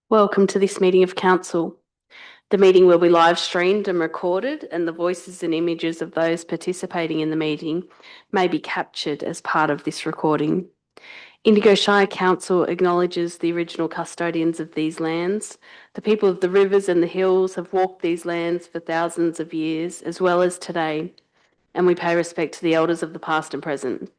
Welcome to this meeting of Council. The meeting will be live streamed and recorded, and the voices and images of those participating in the meeting may be captured as part of this recording. Indigo Shire Council acknowledges the original custodians of these lands. The people of the rivers and the hills have walked these lands for thousands of years, as well as today, and we pay respect to the elders of the past and present.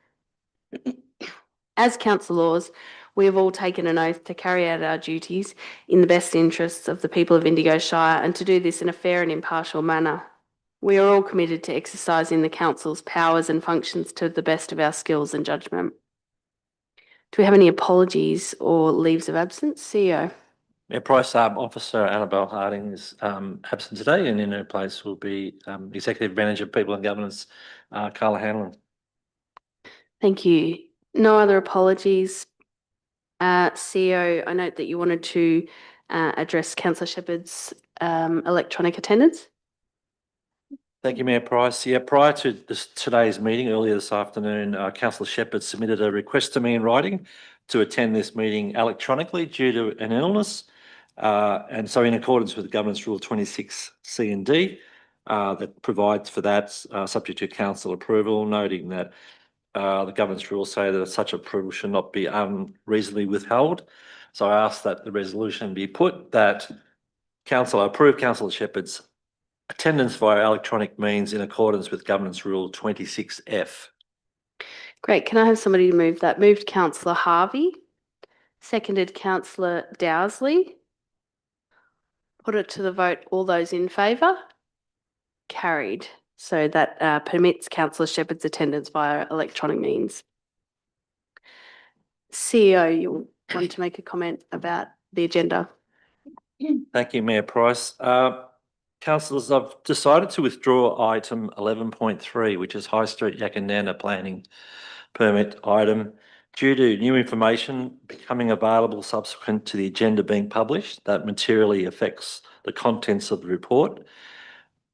As councillors, we have all taken an oath to carry out our duties in the best interests of the people of Indigo Shire and to do this in a fair and impartial manner. We are all committed to exercising the council's powers and functions to the best of our skills and judgment. Do we have any apologies or leaves of absence? CEO. Mayor Price, Officer Annabelle Harding is absent today, and in her place will be Executive Manager People and Governance, Carla Hanlon. Thank you. No other apologies. CEO, I note that you wanted to address Councillor Shepherd's electronic attendance. Thank you, Mayor Price. Yeah, prior to today's meeting, earlier this afternoon, Councillor Shepherd submitted a request to me in writing to attend this meeting electronically due to an illness. And so in accordance with the Governance Rule 26C and D, that provides for that, subject to council approval, noting that the Governance Rules say that such approval should not be unreasonably withheld. So I ask that the resolution be put that Council approve Councillor Shepherd's attendance via electronic means in accordance with Governance Rule 26F. Great. Can I have somebody to move that? Moved Councillor Harvey. Seconded Councillor Dowsley. Put it to the vote. All those in favour? Carried. So that permits Councillor Shepherd's attendance via electronic means. CEO, you want to make a comment about the agenda? Thank you, Mayor Price. Councillors, I've decided to withdraw item 11.3, which is High Street Yakandanna Planning Permit item, due to new information becoming available subsequent to the agenda being published that materially affects the contents of the report.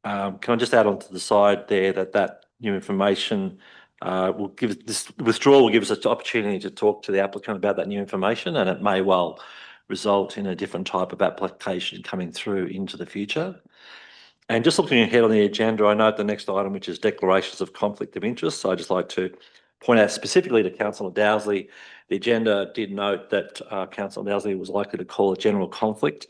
Can I just add on to the side there that new information will give this withdrawal will give us an opportunity to talk to the applicant about that new information, and it may well result in a different type of application coming through into the future. And just looking ahead on the agenda, I note the next item, which is declarations of conflict of interest. So I'd just like to point out specifically to Councillor Dowsley, the agenda did note that Councillor Dowsley was likely to call a general conflict.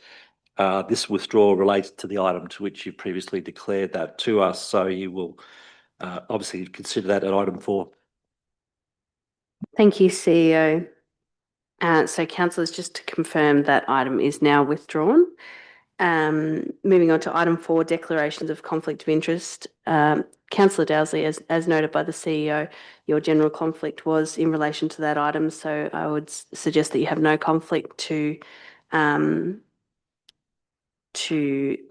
This withdrawal relates to the item to which you previously declared that to us. So you will obviously consider that at item 4. Thank you, CEO. So councillors, just to confirm that item is now withdrawn. Moving on to item 4, declarations of conflict of interest. Councillor Dowsley, as noted by the CEO, your general conflict was in relation to that item, so I would suggest that you have no conflict to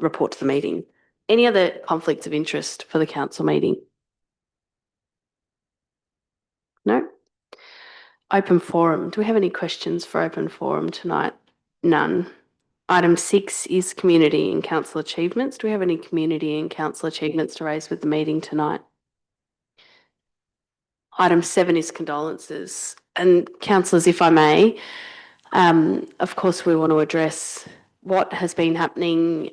report to the meeting. Any other conflicts of interest for the council meeting? No? Open forum. Do we have any questions for open forum tonight? None. Item 6 is community and council achievements. Do we have any community and council achievements to raise with the meeting tonight? Item 7 is condolences. And councillors, if I may, of course, we want to address what has been happening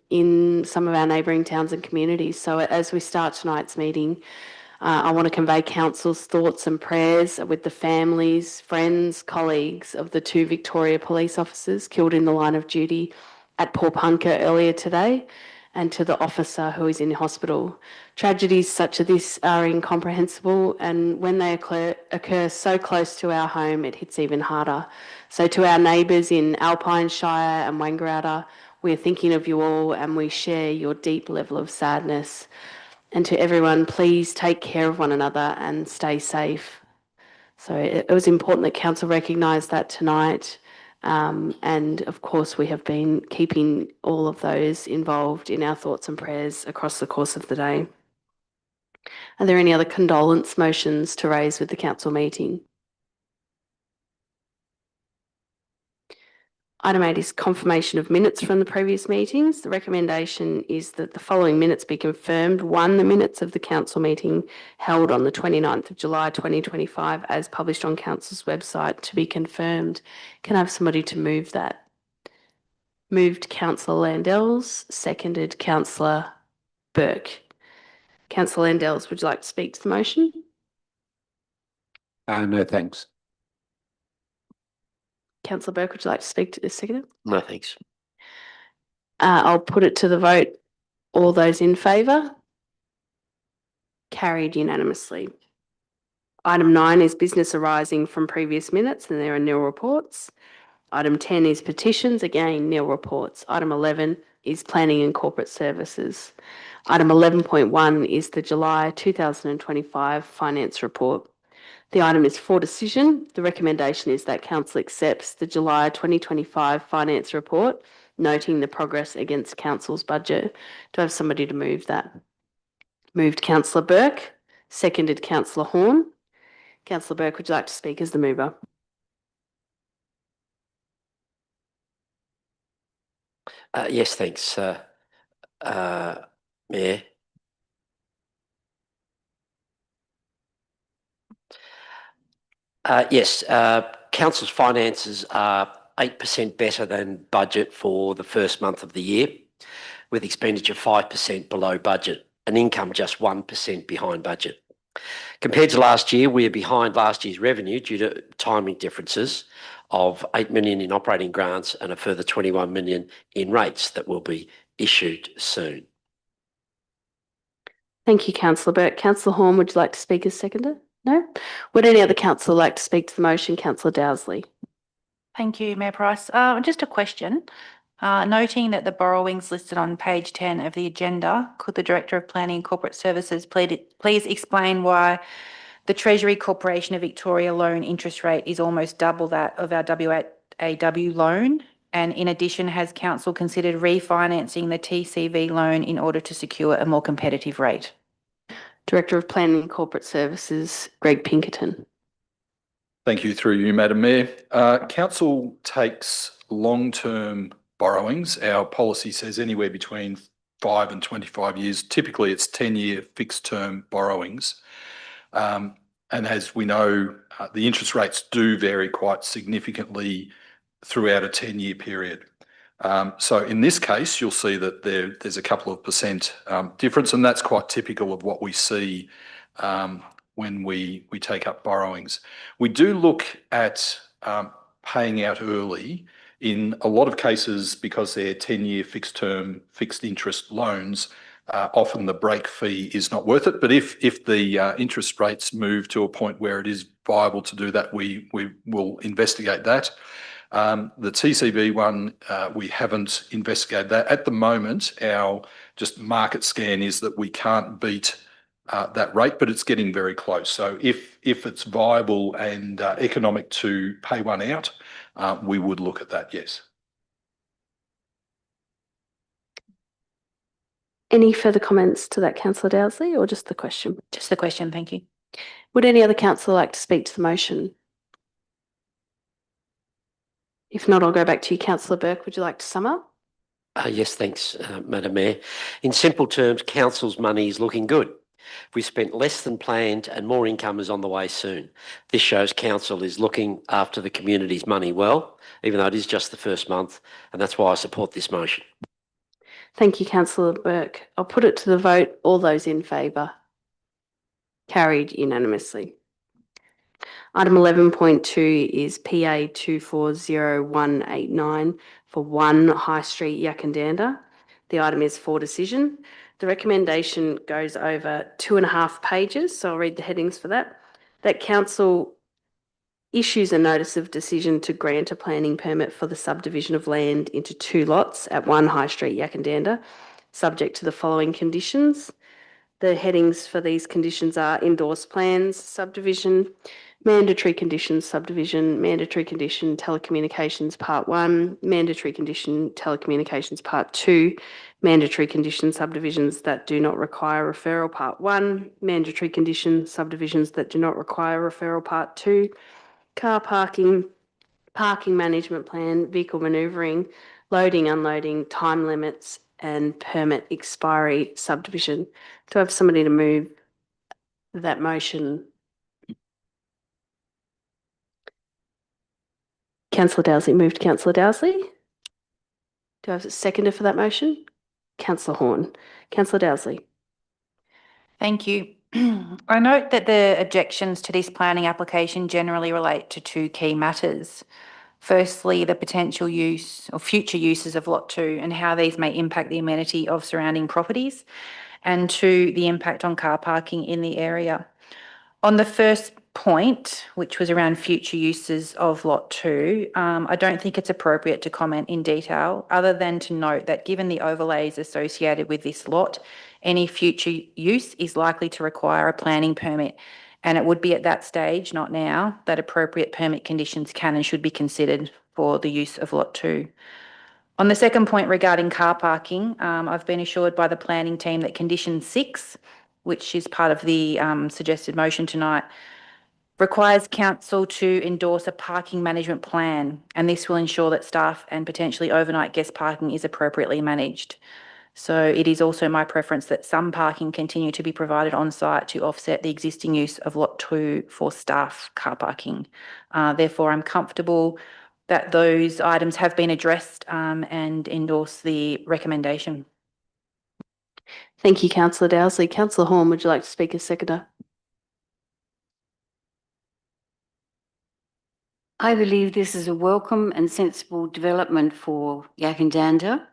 in some of our neighbouring towns and communities. So as we start tonight's meeting, I want to convey council's thoughts and prayers with the families, friends, colleagues of the 2 Victoria police officers killed in the line of duty at Pawnpukka earlier today, and to the officer who is in hospital. Tragedies such as this are incomprehensible, and when they occur so close to our home, it hits even harder. So to our neighbours in Alpine Shire and Wangaratta, we're thinking of you all and we share your deep level of sadness. And to everyone, please take care of one another and stay safe. So it was important that council recognised that tonight. And of course, we have been keeping all of those involved in our thoughts and prayers across the course of the day. Are there any other condolence motions to raise with the council meeting? Item 8 is confirmation of minutes from the previous meetings. The recommendation is that the following minutes be confirmed. 1, the minutes of the council meeting held on the 29th of July 2025 as published on council's website to be confirmed. Can I have somebody to move that? Moved Councillor Landells, seconded Councillor Burke. Councillor Landells, would you like to speak to the motion? No, thanks. Councillor Burke, would you like to speak to this second? No, thanks. I'll put it to the vote. All those in favour? Carried unanimously. Item 9 is business arising from previous minutes and there are nil reports. Item 10 is petitions, again nil reports. Item 11 is planning and corporate services. Item 11.1 is the July 2025 finance report. The item is for decision. The recommendation is that Council accepts the July 2025 finance report, noting the progress against Council's budget. Do I have somebody to move that? Moved Councillor Burke, seconded Councillor Horn. Councillor Burke, would you like to speak as the mover? Yes, thanks, Mayor. Yes, Council's finances are 8% better than budget for the first month of the year, with expenditure 5% below budget and income just 1% behind budget. Compared to last year, we are behind last year's revenue due to timing differences of 8 million in operating grants and a further 21 million in rates that will be issued soon. Thank you, Councillor Burke. Councillor Horn, would you like to speak as seconder? No? Would any other councillor like to speak to the motion? Councillor Dowsley. Thank you, Mayor Price. Just a question. Noting that the borrowings listed on page 10 of the agenda, could the Director of Planning and Corporate Services please explain why the Treasury Corporation of Victoria loan interest rate is almost double that of our WAW loan? And in addition, has Council considered refinancing the TCV loan in order to secure a more competitive rate? Director of Planning and Corporate Services, Greg Pinkerton. Thank you, through you, Madam Mayor. Council takes long-term borrowings. Our policy says anywhere between 5 and 25 years. Typically, it's 10-year fixed-term borrowings. And as we know, the interest rates do vary quite significantly throughout a 10-year period. So in this case, you'll see that there's a couple of percent difference, and that's quite typical of what we see when we take up borrowings. We do look at paying out early in a lot of cases because they're 10-year fixed-term, fixed-interest loans. Often the break fee is not worth it, but if the interest rates move to a point where it is viable to do that, we will investigate that. The TCV one, we haven't investigated that. At the moment, our just market scan is that we can't beat that rate, but it's getting very close. So if it's viable and economic to pay one out, we would look at that, yes. Any further comments to that, Councillor Dowsley, or just the question? Just the question, thank you. Would any other councillor like to speak to the motion? If not, I'll go back to you, Councillor Burke. Would you like to sum up? Yes, thanks, Madam Mayor. In simple terms, Council's money is looking good. We spent less than planned and more income is on the way soon. This shows Council is looking after the community's money well, even though it is just the first month, and that's why I support this motion. Thank you, Councillor Burke. I'll put it to the vote. All those in favour? Carried unanimously. Item 11.2 is PA 240189 for 1 High Street, Yakandanda. The item is for decision. The recommendation goes over 2.5 pages, so I'll read the headings for that. That Council issues a notice of decision to grant a planning permit for the subdivision of land into 2 lots at 1 High Street, Yakandanda, subject to the following conditions. The headings for these conditions are endorsed plans, subdivision, mandatory conditions, subdivision, mandatory condition, telecommunications part 1, mandatory condition, telecommunications part 2, mandatory condition, subdivisions that do not require referral part 1, mandatory condition, subdivisions that do not require referral part 2, car parking, parking management plan, vehicle manoeuvring, loading, unloading, time limits, and permit expiry subdivision. Do I have somebody to move that motion? Councillor Dowsley. Moved Councillor Dowsley. Do I have a seconder for that motion? Councillor Horn. Councillor Dowsley. Thank you. I note that the objections to this planning application generally relate to two key matters. Firstly, the potential use or future uses of Lot 2 and how these may impact the amenity of surrounding properties, and two, the impact on car parking in the area. On the first point, which was around future uses of Lot 2, I don't think it's appropriate to comment in detail, other than to note that given the overlays associated with this lot, any future use is likely to require a planning permit, and it would be at that stage, not now, that appropriate permit conditions can and should be considered for the use of Lot 2. On the second point regarding car parking, I've been assured by the planning team that condition 6, which is part of the suggested motion tonight, requires council to endorse a parking management plan, and this will ensure that staff and potentially overnight guest parking is appropriately managed. So it is also my preference that some parking continue to be provided on site to offset the existing use of Lot 2 for staff car parking. Therefore, I'm comfortable that those items have been addressed and endorse the recommendation. Thank you, Councillor Dowsley. Councillor Horn, would you like to speak as seconder? I believe this is a welcome and sensible development for Yakandanda,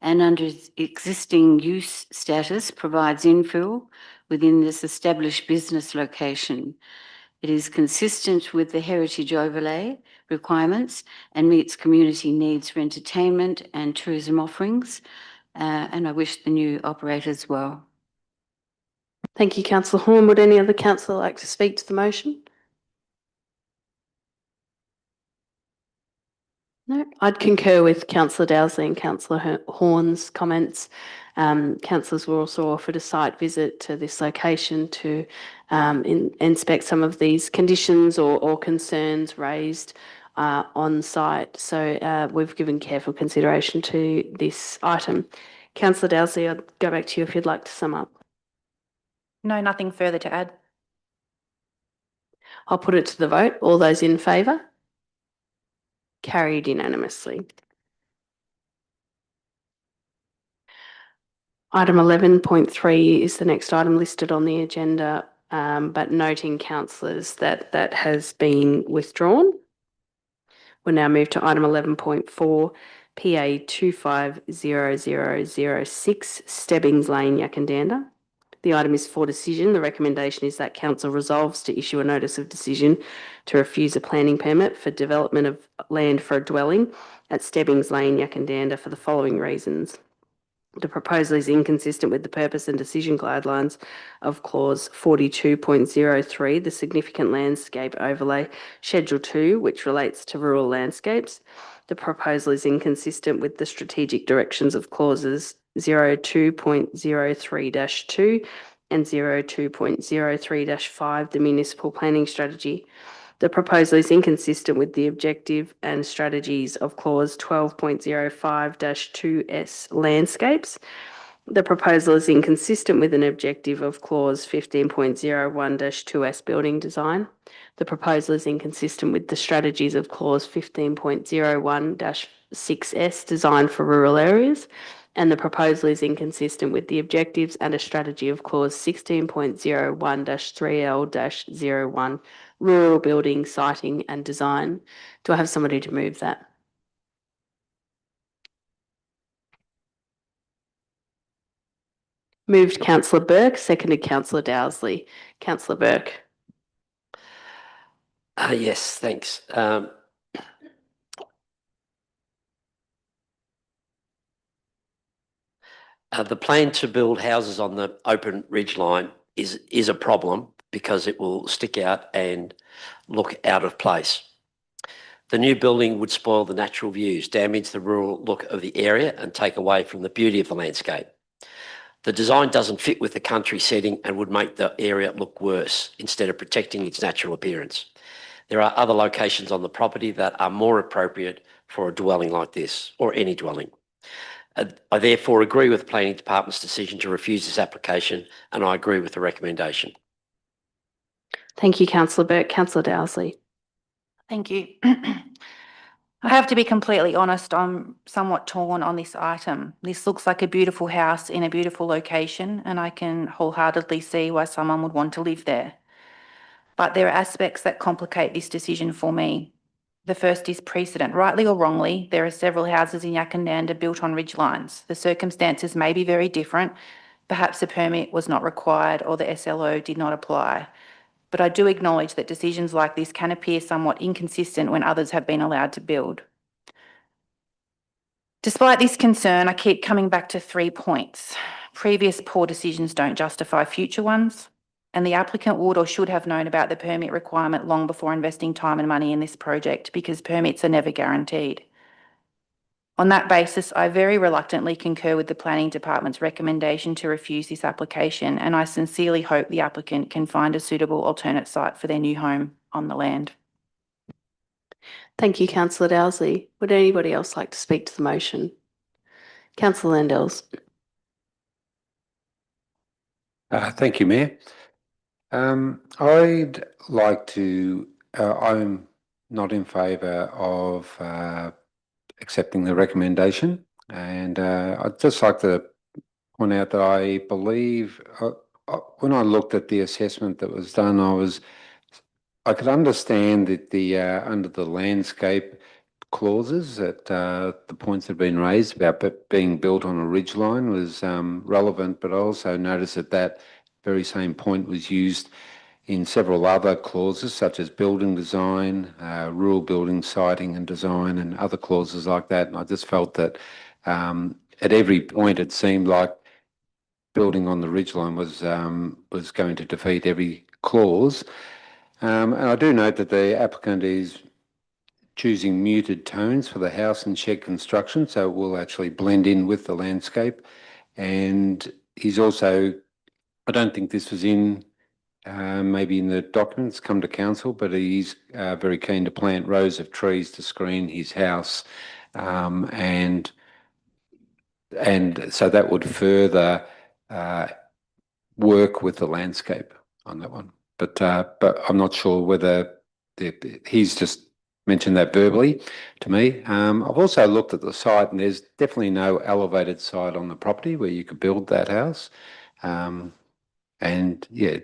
and under its existing use status provides infill within this established business location. It is consistent with the heritage overlay requirements and meets community needs for entertainment and tourism offerings, and I wish the new operators well. Thank you, Councillor Horn. Would any other councillor like to speak to the motion? No, I'd concur with Councillor Dowsley and Councillor Horn's comments. Councillors were also offered a site visit to this location to inspect some of these conditions or concerns raised on site. So we've given careful consideration to this item. Councillor Dowsley, I'll go back to you if you'd like to sum up. No, nothing further to add. I'll put it to the vote. All those in favour? Carried unanimously. Item 11.3 is the next item listed on the agenda, but noting councillors that that has been withdrawn. We'll now move to item 11.4, PA 250006, Stebbings Lane, Yakandanda. The item is for decision. The recommendation is that council resolves to issue a notice of decision to refuse a planning permit for development of land for a dwelling at Stebbings Lane, Yakandanda for the following reasons. The proposal is inconsistent with the purpose and decision guidelines of clause 42.03, the significant landscape overlay, schedule 2, which relates to rural landscapes. The proposal is inconsistent with the strategic directions of clauses 02.03-2 and 02.03-5, the municipal planning strategy. The proposal is inconsistent with the objective and strategies of clause 12.05-2S landscapes. The proposal is inconsistent with an objective of clause 15.01-2S building design. The proposal is inconsistent with the strategies of clause 15.01-6S design for rural areas. And the proposal is inconsistent with the objectives and a strategy of clause 16.01-3L-01 rural building, siting and design. Do I have somebody to move that? Moved Councillor Burke, seconded Councillor Dowsley. Councillor Burke. Yes, thanks. The plan to build houses on the open ridge line is a problem because it will stick out and look out of place. The new building would spoil the natural views, damage the rural look of the area and take away from the beauty of the landscape. The design doesn't fit with the country setting and would make the area look worse instead of protecting its natural appearance. There are other locations on the property that are more appropriate for a dwelling like this, or any dwelling. I therefore agree with the Planning Department's decision to refuse this application, and I agree with the recommendation. Thank you, Councillor Burke. Councillor Dowsley. Thank you. I have to be completely honest, I'm somewhat torn on this item. This looks like a beautiful house in a beautiful location, and I can wholeheartedly see why someone would want to live there. But there are aspects that complicate this decision for me. The first is precedent. Rightly or wrongly, there are several houses in Yakandanda built on ridgelines. The circumstances may be very different. Perhaps a permit was not required or the SLO did not apply. But I do acknowledge that decisions like this can appear somewhat inconsistent when others have been allowed to build. Despite this concern, I keep coming back to 3 points. Previous poor decisions don't justify future ones, and the applicant would or should have known about the permit requirement long before investing time and money in this project, because permits are never guaranteed. On that basis, I very reluctantly concur with the Planning Department's recommendation to refuse this application, and I sincerely hope the applicant can find a suitable alternate site for their new home on the land. Thank you, Councillor Dowsley. Would anybody else like to speak to the motion? Councillor Landels. Thank you, Mayor. I'd like to, I'm not in favour of accepting the recommendation, and I'd just like to point out that I believe when I looked at the assessment that was done, I could understand that the under the landscape clauses that the points that have been raised about being built on a ridgeline was relevant, but I also noticed that that very same point was used in several other clauses, such as building design, rural building siting and design, and other clauses like that. And I just felt that at every point it seemed like building on the ridgeline was going to defeat every clause. And I do note that the applicant is choosing muted tones for the house and shed construction, so it will actually blend in with the landscape. And he's also, I don't think this was in maybe in the documents come to council, but he's very keen to plant rows of trees to screen his house, and so that would further work with the landscape on that one. But I'm not sure whether he's just mentioned that verbally to me. I've also looked at the site, and there's definitely no elevated site on the property where you could build that house. And yeah,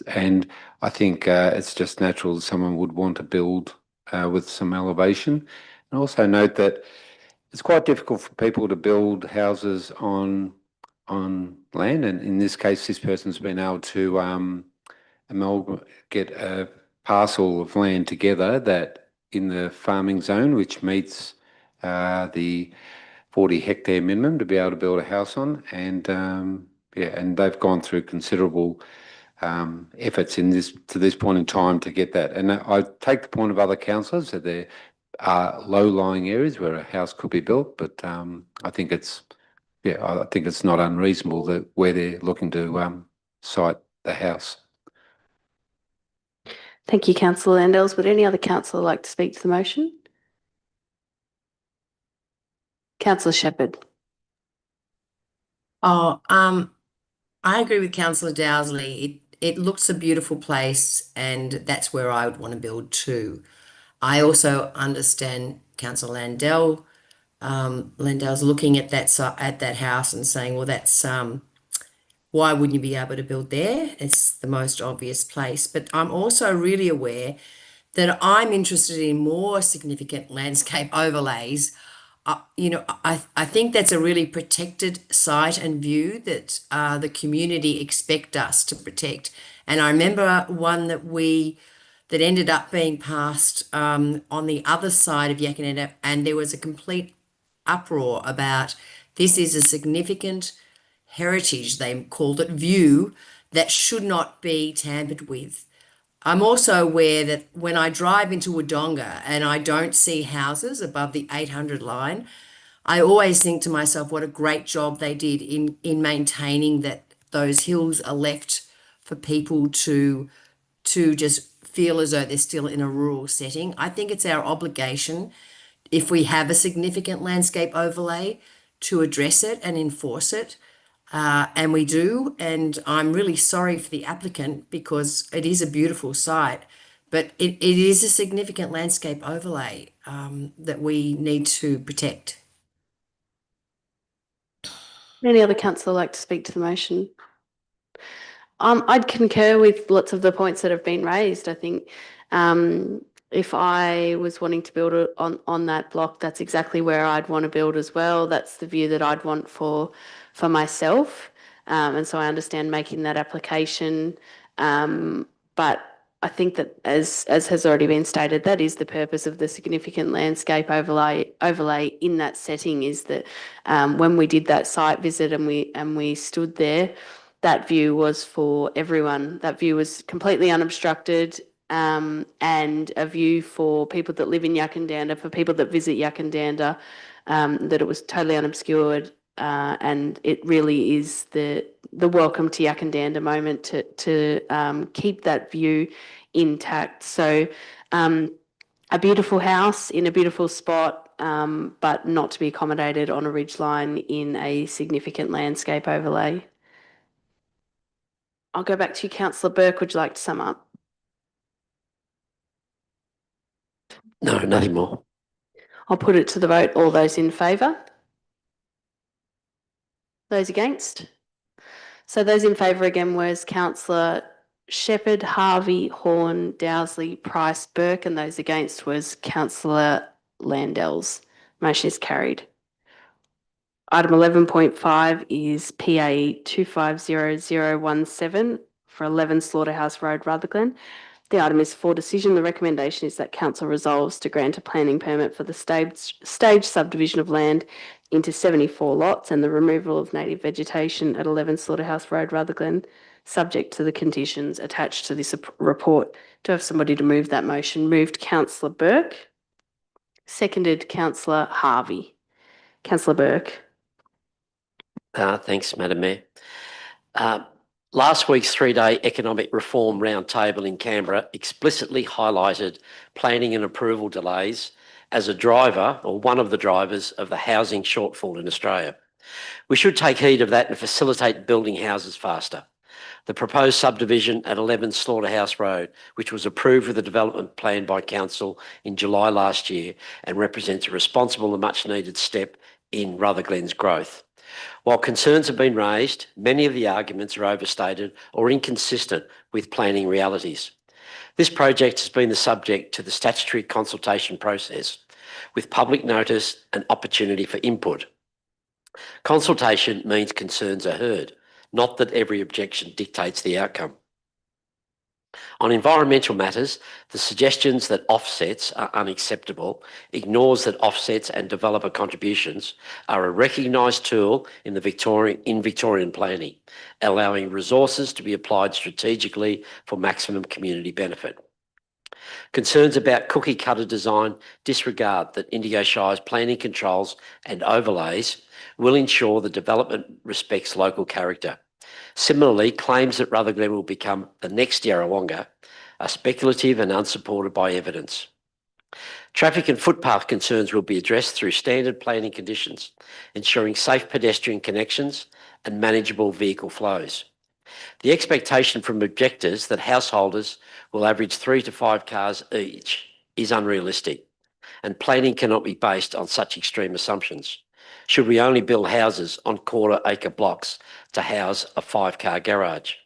and I think it's just natural that someone would want to build with some elevation. And also note that it's quite difficult for people to build houses on land, and in this case, this person's been able to get a parcel of land together that in the farming zone, which meets the 40 hectare minimum to be able to build a house on, and yeah, and they've gone through considerable efforts to this point in time to get that. And I take the point of other councillors that there are low-lying areas where a house could be built, but I think it's not unreasonable that where they're looking to site the house. Thank you, Councillor Landels. Would any other councillor like to speak to the motion? Councillor Shepherd. I agree with Councillor Dowsley. It looks a beautiful place, and that's where I would want to build too. I also understand Councillor Landell's looking at that house and saying, well, that's why wouldn't you be able to build there? It's the most obvious place. But I'm also really aware that I'm interested in more significant landscape overlays. I think that's a really protected site and view that the community expect us to protect. And I remember one that ended up being passed on the other side of Yakandanda, and there was a complete uproar about this is a significant heritage, they called it, view that should not be tampered with. I'm also aware that when I drive into Wodonga and I don't see houses above the 800 line, I always think to myself, what a great job they did in maintaining that those hills are left for people to just feel as though they're still in a rural setting. I think it's our obligation, if we have a significant landscape overlay, to address it and enforce it. And we do, and I'm really sorry for the applicant because it is a beautiful site, But it is a significant landscape overlay that we need to protect. Any other councillor like to speak to the motion? I'd concur with lots of the points that have been raised. I think if I was wanting to build on that block, that's exactly where I'd want to build as well. That's the view that I'd want for myself. And so I understand making that application. But I think that as has already been stated, that is the purpose of the significant landscape overlay in that setting, is that when we did that site visit and we stood there, that view was for everyone. That view was completely unobstructed, and a view for people that live in Yackandandah, for people that visit Yackandandah, that it was totally unobscured, and it really is the welcome to Yackandandah moment to keep that view intact. So a beautiful house in a beautiful spot, but not to be accommodated on a ridgeline in a significant landscape overlay. I'll go back to you, Councillor Burke. Would you like to sum up? No, nothing more. I'll put it to the vote. All those in favour? Those against? So those in favour again was Councillor Shepherd, Harvey, Horn, Dowsley, Price, Burke, and those against was Councillor Landells. Motion is carried. Item 11.5 is PA 250017 for 11 Slaughterhouse Road, Rutherglen. The item is for decision. The recommendation is that Council resolves to grant a planning permit for the stage subdivision of land into 74 lots and the removal of native vegetation at 11 Slaughterhouse Road, Rutherglen, subject to the conditions attached to this report. Do I have somebody to move that motion? Moved Councillor Burke. Seconded Councillor Harvey. Councillor Burke. Thanks, Madam Mayor. Last week's three-day economic reform roundtable in Canberra explicitly highlighted planning and approval delays as a driver, or one of the drivers, of the housing shortfall in Australia. We should take heed of that and facilitate building houses faster. The proposed subdivision at 11 Slaughterhouse Road, which was approved with a development plan by Council in July last year and represents a responsible and much-needed step in Rutherglen's growth. While concerns have been raised, many of the arguments are overstated or inconsistent with planning realities. This project has been the subject to the statutory consultation process, with public notice and opportunity for input. Consultation means concerns are heard, not that every objection dictates the outcome. On environmental matters, the suggestions that offsets are unacceptable ignores that offsets and developer contributions are a recognised tool in Victorian planning, allowing resources to be applied strategically for maximum community benefit. Concerns about cookie-cutter design disregard that Indigo Shire's planning controls and overlays will ensure the development respects local character. Similarly, claims that Rutherglen will become the next Yarrawonga are speculative and unsupported by evidence. Traffic and footpath concerns will be addressed through standard planning conditions, ensuring safe pedestrian connections and manageable vehicle flows. The expectation from objectors that householders will average 3 to 5 cars each is unrealistic, and planning cannot be based on such extreme assumptions. Should we only build houses on quarter-acre blocks to house a 5-car garage?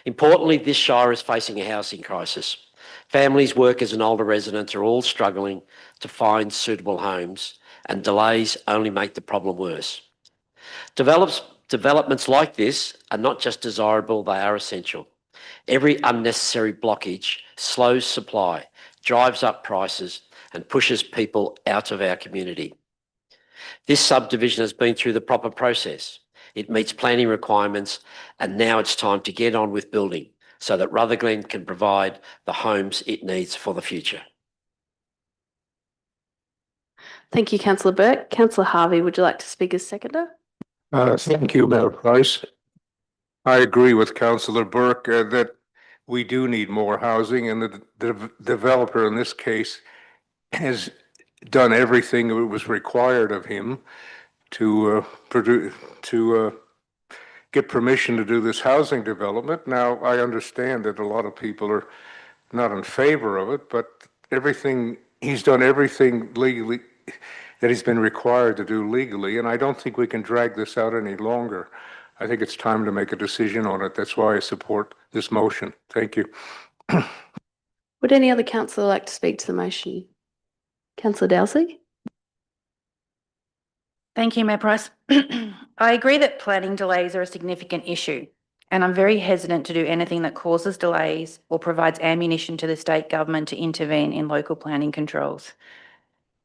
Importantly, this shire is facing a housing crisis. Families, workers and older residents are all struggling to find suitable homes, and delays only make the problem worse. Developments like this are not just desirable, they are essential. Every unnecessary blockage slows supply, drives up prices and pushes people out of our community. This subdivision has been through the proper process. It meets planning requirements, and now it's time to get on with building so that Rutherglen can provide the homes it needs for the future. Thank you, Councillor Burke. Councillor Harvey, would you like to speak as seconder? Thank you, Mayor Price. I agree with Councillor Burke that we do need more housing, and the developer in this case has done everything that was required of him to get permission to do this housing development. Now, I understand that a lot of people are not in favor of it, but he's done everything legally that he's been required to do legally, and I don't think we can drag this out any longer. I think it's time to make a decision on it. That's why I support this motion. Thank you. Would any other councillor like to speak to the motion? Councillor Dowsley? Thank you, Mayor Price. I agree that planning delays are a significant issue, and I'm very hesitant to do anything that causes delays or provides ammunition to the state government to intervene in local planning controls.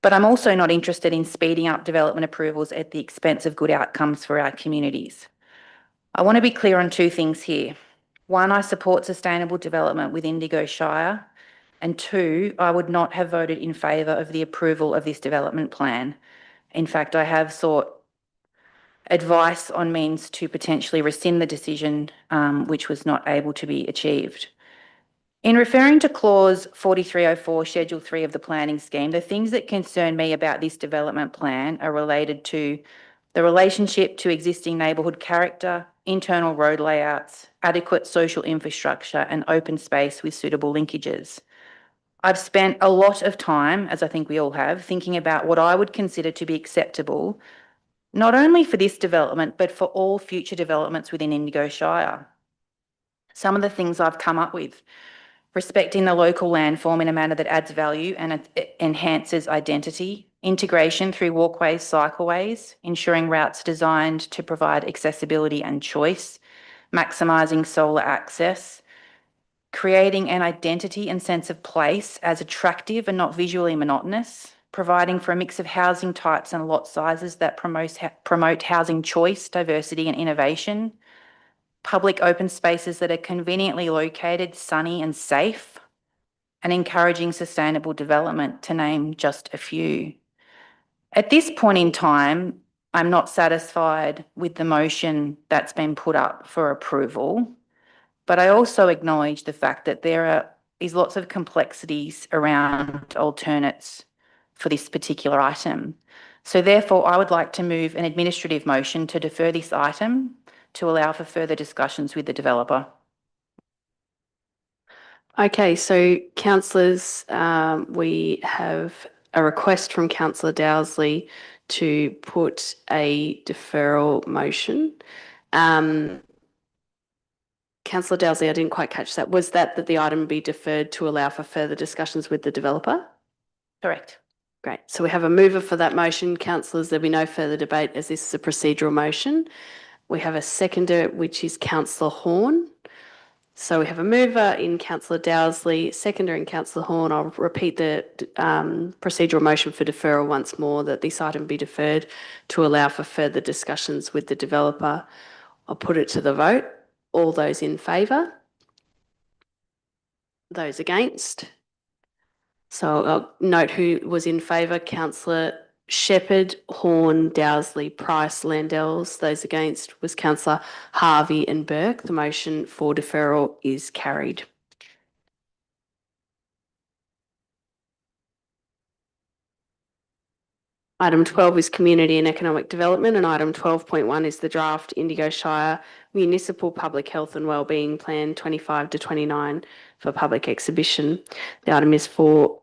But I'm also not interested in speeding up development approvals at the expense of good outcomes for our communities. I want to be clear on two things here. One, I support sustainable development with Indigo Shire. And two, I would not have voted in favour of the approval of this development plan. In fact, I have sought advice on means to potentially rescind the decision, which was not able to be achieved. In referring to clause 4304, schedule 3 of the planning scheme, the things that concern me about this development plan are related to the relationship to existing neighbourhood character, internal road layouts, adequate social infrastructure and open space with suitable linkages. I've spent a lot of time, as I think we all have, thinking about what I would consider to be acceptable, not only for this development, but for all future developments within Indigo Shire. Some of the things I've come up with: respecting the local landform in a manner that adds value and enhances identity, integration through walkways, cycleways, ensuring routes designed to provide accessibility and choice, maximising solar access, creating an identity and sense of place as attractive and not visually monotonous, providing for a mix of housing types and lot sizes that promote housing choice, diversity and innovation, public open spaces that are conveniently located, sunny and safe, and encouraging sustainable development, to name just a few. At this point in time, I'm not satisfied with the motion that's been put up for approval, but I also acknowledge the fact that there is lots of complexities around alternates for this particular item. So therefore, I would like to move an administrative motion to defer this item to allow for further discussions with the developer. Okay, so councillors, we have a request from Councillor Dowsley to put a deferral motion. Councillor Dowsley, I didn't quite catch that. Was that the item be deferred to allow for further discussions with the developer? Correct. Great. So we have a mover for that motion. Councillors, there'll be no further debate as this is a procedural motion. We have a seconder, which is Councillor Horn. So we have a mover in Councillor Dowsley, seconder in Councillor Horn. I'll repeat the procedural motion for deferral once more, that this item be deferred to allow for further discussions with the developer. I'll put it to the vote. All those in favour? Those against? So I'll note who was in favour: Councillor Shepherd, Horn, Dowsley, Price, Landells. Those against was Councillor Harvey and Burke. The motion for deferral is carried. Item 12 is Community and Economic Development, and item 12.1 is the draft Indigo Shire Municipal Public Health and Wellbeing Plan 25 to 29 for public exhibition. The item is for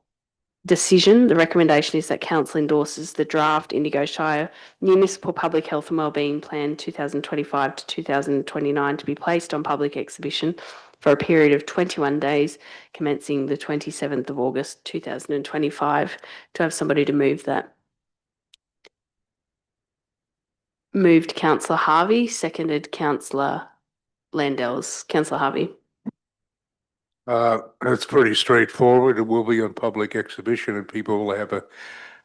decision. The recommendation is that Council endorses the draft Indigo Shire Municipal Public Health and Wellbeing Plan 2025 to 2029 to be placed on public exhibition for a period of 21 days, commencing the 27th of August 2025. To have somebody to move that. Moved Councillor Harvey, seconded Councillor Landells. Councillor Harvey. It's pretty straightforward. It will be on public exhibition and people will have a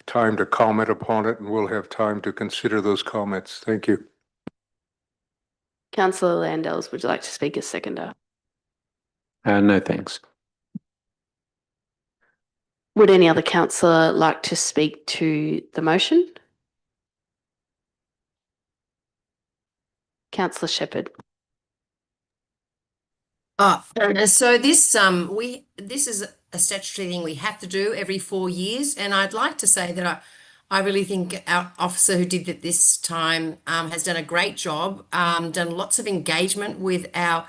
time to comment upon it and we'll have time to consider those comments. Thank you. Councillor Landells, would you like to speak as seconder? No, thanks. Would any other councillor like to speak to the motion? Councillor Shepherd. So this is a statutory thing we have to do every 4 years, and I'd like to say that I really think our officer who did it this time has done a great job, done lots of engagement with our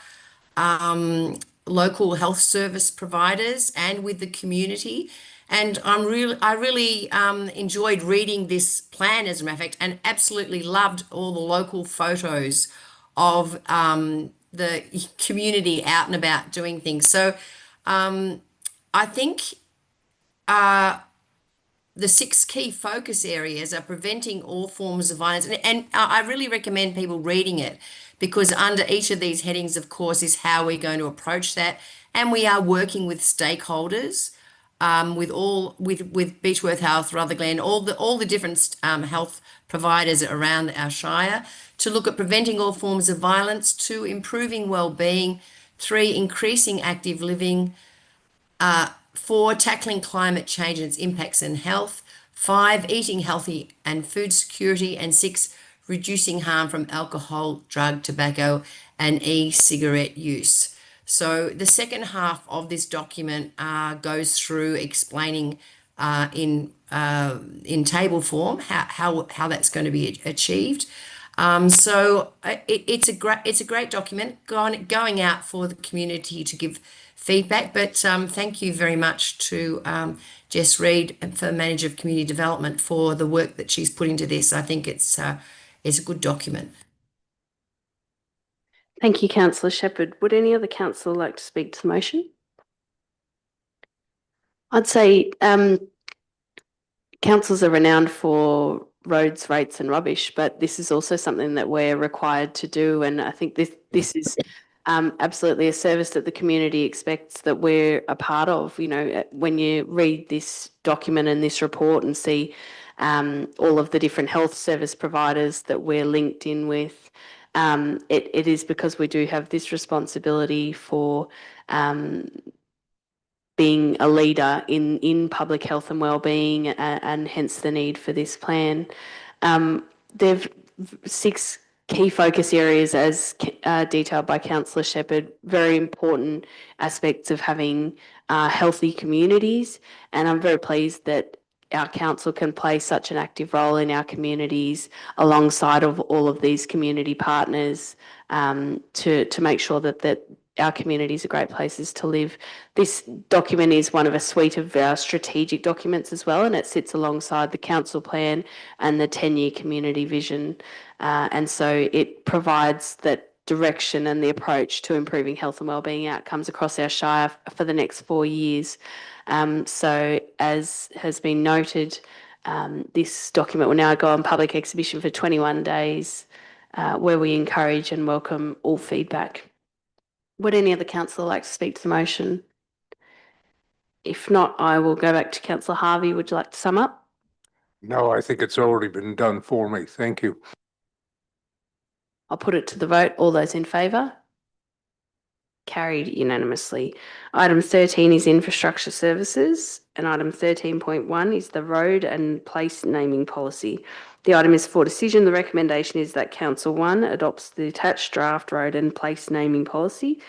local health service providers and with the community. And I really enjoyed reading this plan, as a matter of fact, and absolutely loved all the local photos of the community out and about doing things. So I think the 6 key focus areas are preventing all forms of violence. And I really recommend people reading it, because under each of these headings, of course, is how we're going to approach that. And we are working with stakeholders, with Beechworth Health, Rutherglen, all the different health providers around our shire, to look at preventing all forms of violence, 2, improving well-being, 3, increasing active living, 4, tackling climate change and its impacts on health, 5, eating healthy and food security, and 6, reducing harm from alcohol, drug, tobacco, and e-cigarette use. So the second half of this document goes through explaining in table form how that's going to be achieved. So it's a great document going out for the community to give feedback. But thank you very much to Jess Reid, for Manager of Community Development, for the work that she's put into this. I think it's a good document. Thank you, Councillor Shepherd. Would any other councillor like to speak to the motion? I'd say councils are renowned for roads, rates and rubbish, but this is also something that we're required to do, and I think this is absolutely a service that the community expects that we're a part of. You know, when you read this document and this report and see all of the different health service providers that we're linked in with, it is because we do have this responsibility for being a leader in public health and wellbeing, and hence the need for this plan. There've 6 key focus areas, as detailed by Councillor Shepherd, very important aspects of having healthy communities, and I'm very pleased that our council can play such an active role in our communities alongside of all of these community partners, to make sure that our communities are great places to live. This document is one of a suite of strategic documents as well, and it sits alongside the council plan and the 10-year community vision. And so it provides that direction and the approach to improving health and wellbeing outcomes across our shire for the next 4 years. So as has been noted, this document will now go on public exhibition for 21 days, where we encourage and welcome all feedback. Would any other councillor like to speak to the motion? If not, I will go back to Councillor Harvey. Would you like to sum up? No, I think it's already been done for me. Thank you. I'll put it to the vote. All those in favour? Carried unanimously. Item 13 is infrastructure services, and item 13.1 is the road and place naming policy. The item is for decision. The recommendation is that Council 1 adopts the attached draft road and place naming policy,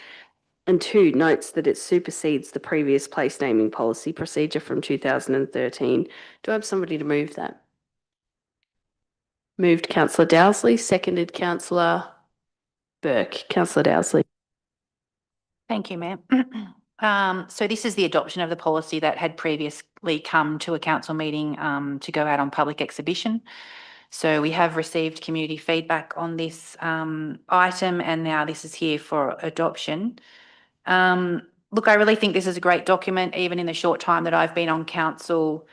and 2 notes that it supersedes the previous place naming policy procedure from 2013. Do I have somebody to move that? Moved Councillor Dowsley, seconded Councillor Burke. Councillor Dowsley. Thank you, Mayor. So this is the adoption of the policy that had previously come to a council meeting to go out on public exhibition. So we have received community feedback on this item, and now this is here for adoption. Look, I really think this is a great document. Even in the short time that I've been on council,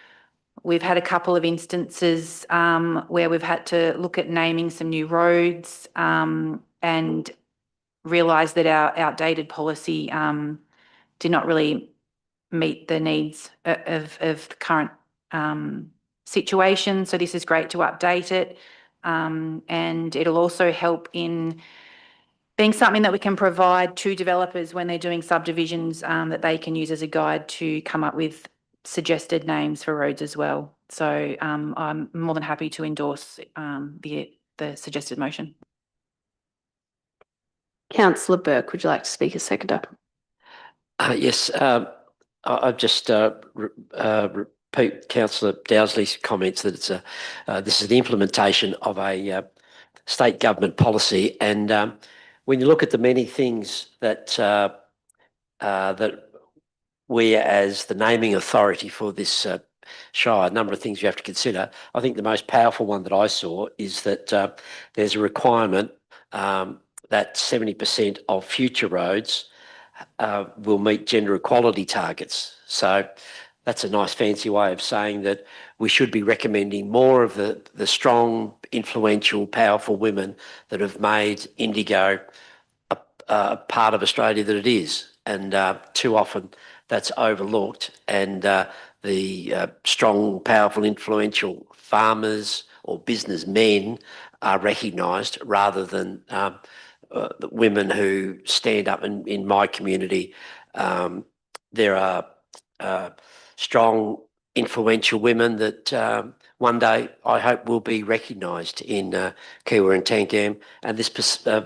we've had a couple of instances where we've had to look at naming some new roads and realise that our outdated policy did not really meet the needs of the current situation. So this is great to update it, and it'll also help in being something that we can provide to developers when they're doing subdivisions, that they can use as a guide to come up with suggested names for roads as well. So I'm more than happy to endorse the suggested motion. Councillor Burke, would you like to speak as seconder? Yes, I'll just repeat Councillor Dowsley's comments that it's this is the implementation of a state government policy, and when you look at the many things that that we, as the naming authority for this Shire, a number of things you have to consider. I think the most powerful one that I saw is that there's a requirement that 70% of future roads will meet gender equality targets. So that's a nice fancy way of saying that we should be recommending more of the strong, influential, powerful women that have made Indigo a part of Australia that it is. And too often that's overlooked, and the strong, powerful, influential farmers or businessmen are recognised rather than the women who stand up in my community. There are strong, influential women that one day I hope will be recognised in Kiwa and Tangam, and this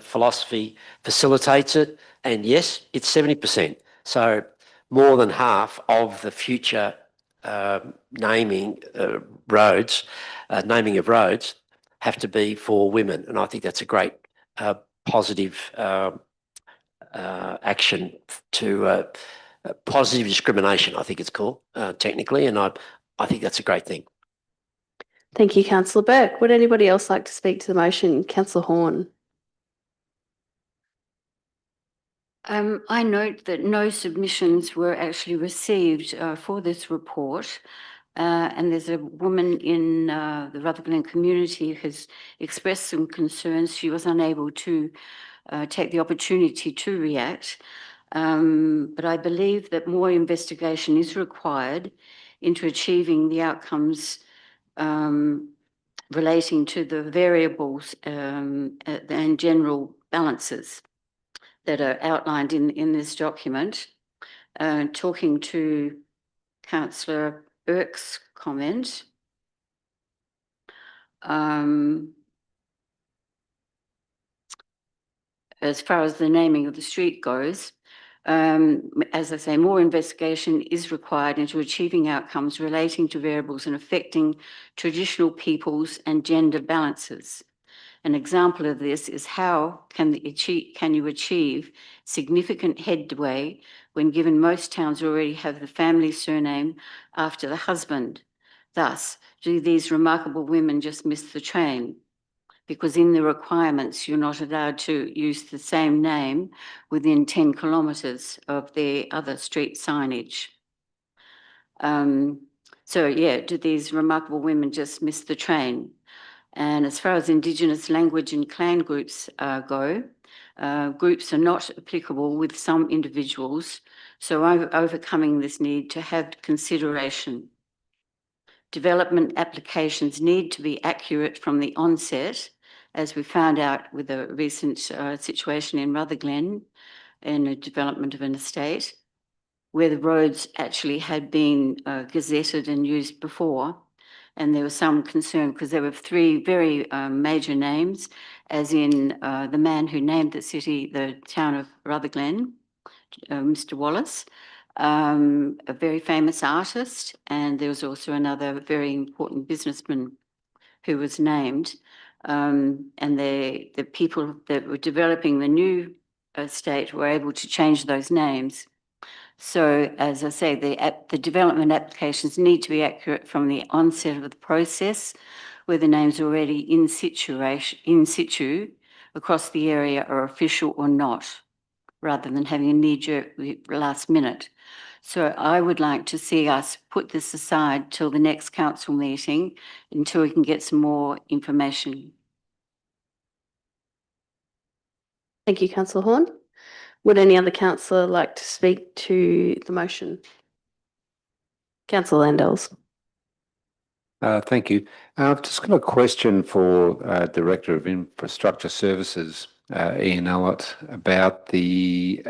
philosophy facilitates it. And yes, it's 70%. So more than half of the future naming roads have to be for women, and I think that's a great positive action to positive discrimination, I think it's called technically, and I think that's a great thing. Thank you, Councillor Burke. Would anybody else like to speak to the motion? Councillor Horn. I note that no submissions were actually received for this report. And there's a woman in the Rutherglen community who has expressed some concerns. She was unable to take the opportunity to react. But I believe that more investigation is required into achieving the outcomes relating to the variables and general balances that are outlined in this document. Talking to Councillor Burke's comment, as far as the naming of the street goes, as I say, more investigation is required into achieving outcomes relating to variables and affecting traditional peoples and gender balances. An example of this is how can you achieve significant headway when given most towns already have the family surname after the husband? Thus, do these remarkable women just miss the train? Because in the requirements, you're not allowed to use the same name within 10 kilometres of their other street signage. So yeah, do these remarkable women just miss the train? And as far as Indigenous language and clan groups go, groups are not applicable with some individuals, so overcoming this need to have consideration. Development applications need to be accurate from the onset, as we found out with a recent situation in Rutherglen in a development of an estate, where the roads actually had been gazetted and used before. And there was some concern because there were three very major names, as in the man who named the city, the town of Rutherglen, Mr. Wallace, a very famous artist, and there was also another very important businessman who was named. And the people that were developing the new estate were able to change those names. So, as I say, the development applications need to be accurate from the onset of the process, where the names already in situ across the area are official or not, rather than having a knee-jerk last minute. So I would like to see us put this aside till the next council meeting until we can get some more information. Thank you, Councillor Horn. Would any other councillor like to speak to the motion? Councillor Landels. Thank you. I've just got a question for Director of Infrastructure Services, Ian Allott, about the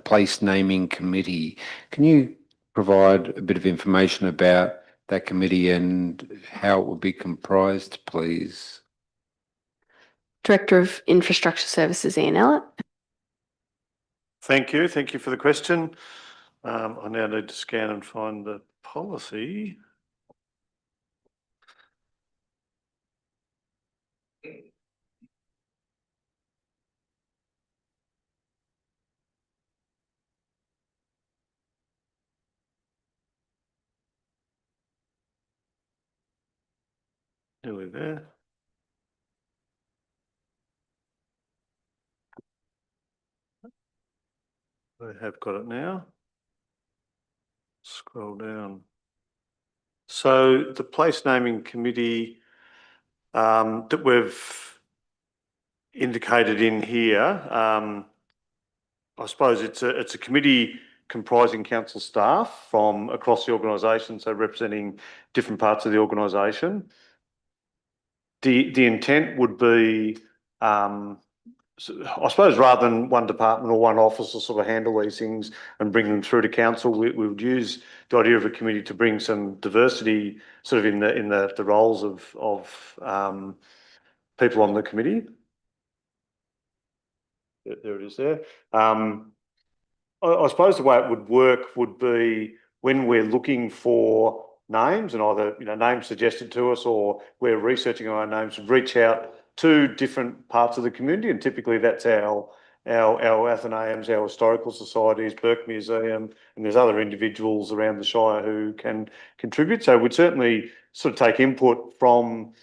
Place Naming Committee. Can you provide a bit of information about that committee and how it will be comprised, please? Director of Infrastructure Services, Ian Allott. Thank you. Thank you for the question. I now need to scan and find the policy. Nearly there. I have got it now. Scroll down. So the place naming committee that we've indicated in here, I suppose it's a committee comprising council staff from across the organisation, so representing different parts of the organisation. The intent would be, I suppose, rather than one department or one office will sort of handle these things and bring them through to council, we would use the idea of a committee to bring some diversity sort of in the roles of people on the committee. There it is there. I suppose the way it would work would be when we're looking for names and either names suggested to us or we're researching our own names, reach out to different parts of the community, and typically that's our Athenaeums, our historical societies, Burke Museum, and there's other individuals around the Shire who can contribute. So we'd certainly sort of take input from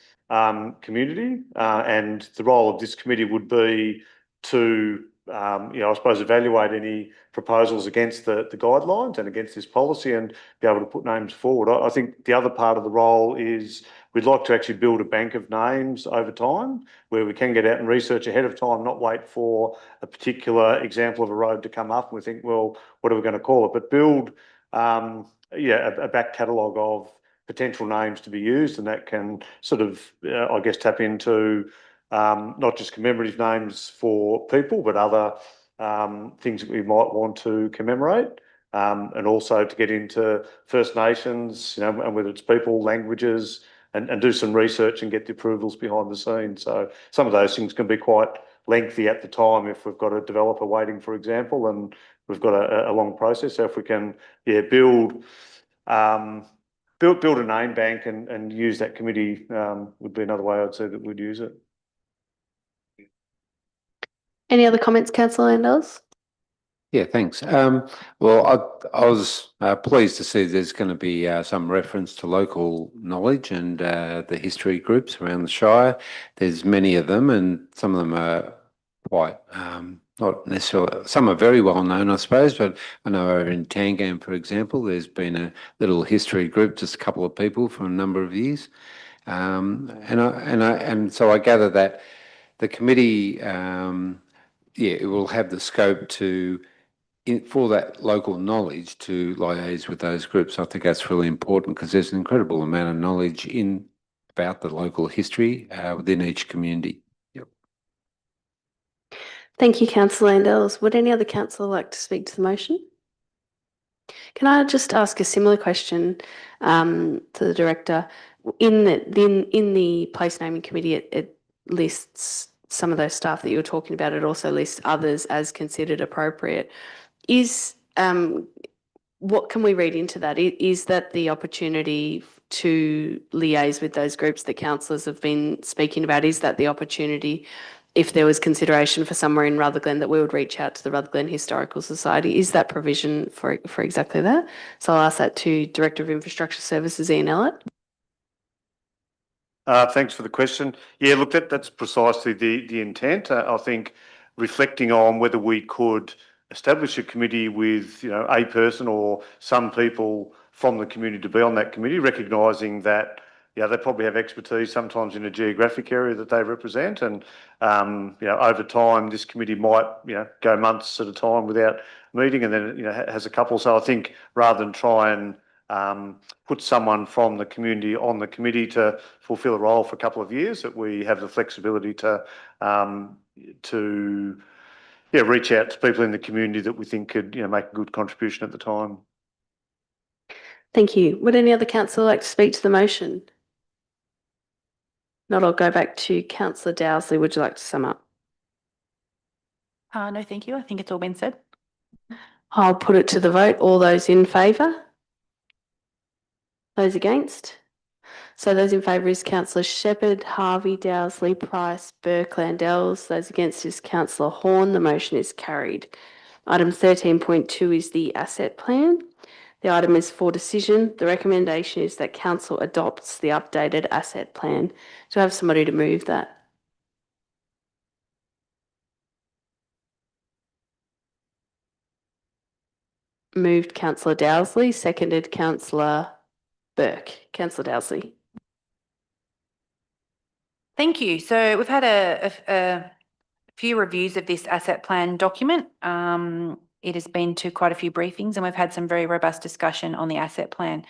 community, and the role of this committee would be to I suppose evaluate any proposals against the guidelines and against this policy and be able to put names forward. I think the other part of the role is we'd like to actually build a bank of names over time where we can get out and research ahead of time, not wait for a particular example of a road to come up and we think, well, what are we going to call it? But build a back catalogue of potential names to be used, and that can sort of, I guess, tap into not just commemorative names for people, but other things that we might want to commemorate, and also to get into First Nations, and whether it's people, languages, and do some research and get the approvals behind the scenes. So some of those things can be quite lengthy at the time if we've got a developer waiting, for example, and we've got a long process. So if we can, build a name bank and use that committee would be another way I'd say that we'd use it. Any other comments, Councillor Landers? Yeah, thanks. Well, I was pleased to see there's going to be some reference to local knowledge and the history groups around the Shire. There's many of them, and some of them are quite not necessarily. Some are very well known, I suppose. But I know over in Tangam, for example, there's been a little history group, just a couple of people for a number of years, and so I gather that the committee, it will have the scope to. For that local knowledge to liaise with those groups. I think that's really important because there's an incredible amount of knowledge about the local history within each community. Yep. Thank you, Councillor Landers. Would any other councillor like to speak to the motion? Can I just ask a similar question to the director? In the place naming committee, it lists some of those staff that you were talking about. It also lists others as considered appropriate. What can we read into that? Is that the opportunity to liaise with those groups that councillors have been speaking about? Is that the opportunity, if there was consideration for somewhere in Rutherglen, that we would reach out to the Rutherglen Historical Society? Is that provision for exactly that? So I'll ask that to Director of Infrastructure Services, Ian Ellett. Thanks for the question. Yeah, look, that's precisely the intent. I think reflecting on whether we could establish a committee with a person or some people from the community to be on that committee, recognising that they probably have expertise sometimes in a geographic area that they represent, and over time this committee might go months at a time without meeting, and then has a couple. So I think rather than try and put someone from the community on the committee to fulfil a role for a couple of years, that we have the flexibility to reach out to people in the community that we think could make a good contribution at the time. Thank you. Would any other councillor like to speak to the motion? Not, I'll go back to Councillor Dowsley. Would you like to sum up? No, thank you. I think it's all been said. I'll put it to the vote. All those in favour? Those against? So those in favour is Councillor Shepherd, Harvey, Dowsley, Price, Burke, Landers. Those against is Councillor Horn. The motion is carried. Item 13.2 is the asset plan. The item is for decision. The recommendation is that council adopts the updated asset plan. Do I have somebody to move that? Moved Councillor Dowsley, seconded Councillor Burke. Councillor Dowsley. Thank you. So we've had a few reviews of this asset plan document. It has been to quite a few briefings and we've had some very robust discussion on the asset plan.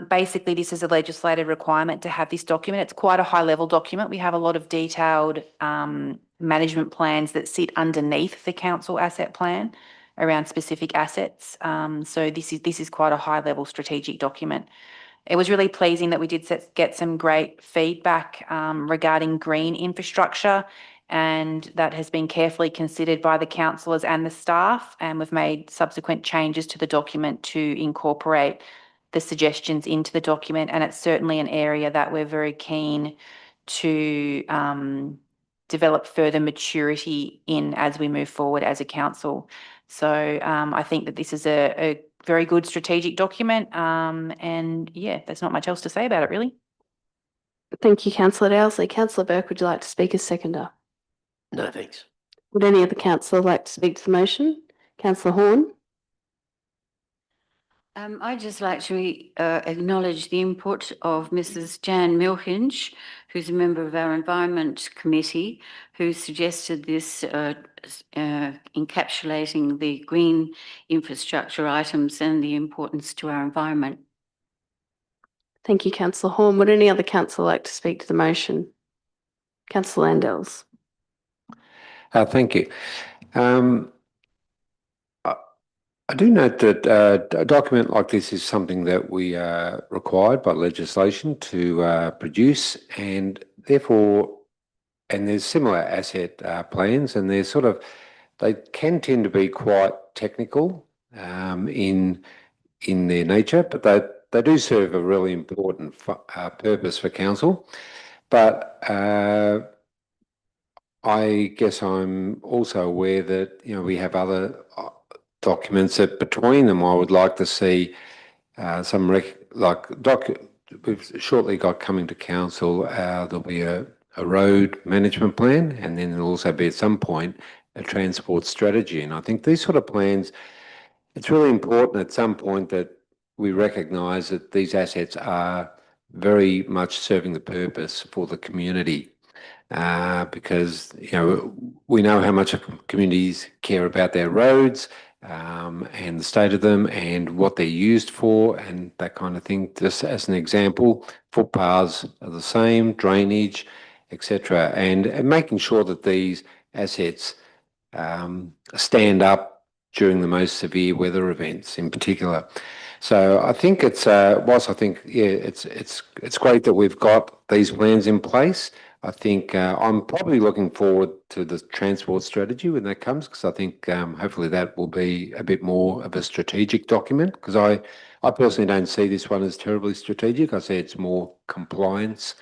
Basically, this is a legislated requirement to have this document. It's quite a high level document. We have a lot of detailed management plans that sit underneath the council asset plan around specific assets. So this is quite a high level strategic document. It was really pleasing that we did get some great feedback regarding green infrastructure, and that has been carefully considered by the councillors and the staff, and we've made subsequent changes to the document to incorporate the suggestions into the document, and it's certainly an area that we're very keen to develop further maturity in as we move forward as a council. So I think that this is a very good strategic document, and yeah, there's not much else to say about it really. Thank you, Councillor Dowsley. Councillor Burke, would you like to speak as seconder? No, thanks. Would any other councillor like to speak to the motion? Councillor Horn. I'd just like to acknowledge the input of Mrs. Jan Milhinge, who's a member of our Environment Committee, who suggested this encapsulating the green infrastructure items and the importance to our environment. Thank you, Councillor Horn. Would any other councillor like to speak to the motion? Councillor Landels. Thank you. I do note that a document like this is something that we are required by legislation to produce, and therefore, and there's similar asset plans, and they can tend to be quite technical in their nature, but they do serve a really important purpose for council. But I guess I'm also aware that we have other documents that between them I would like to see we've shortly got coming to council, there'll be a road management plan, and then there'll also be at some point a transport strategy. And I think these sort of plans, it's really important at some point that we recognise that these assets are very much serving the purpose for the community. Because we know how much communities care about their roads and the state of them and what they're used for and that kind of thing. Just as an example, footpaths are the same, drainage, etc., and making sure that these assets stand up during the most severe weather events in particular. So I think it's it's great that we've got these plans in place. I think I'm probably looking forward to the transport strategy when that comes, because I think hopefully that will be a bit more of a strategic document, because I personally don't see this one as terribly strategic. I see it's more compliance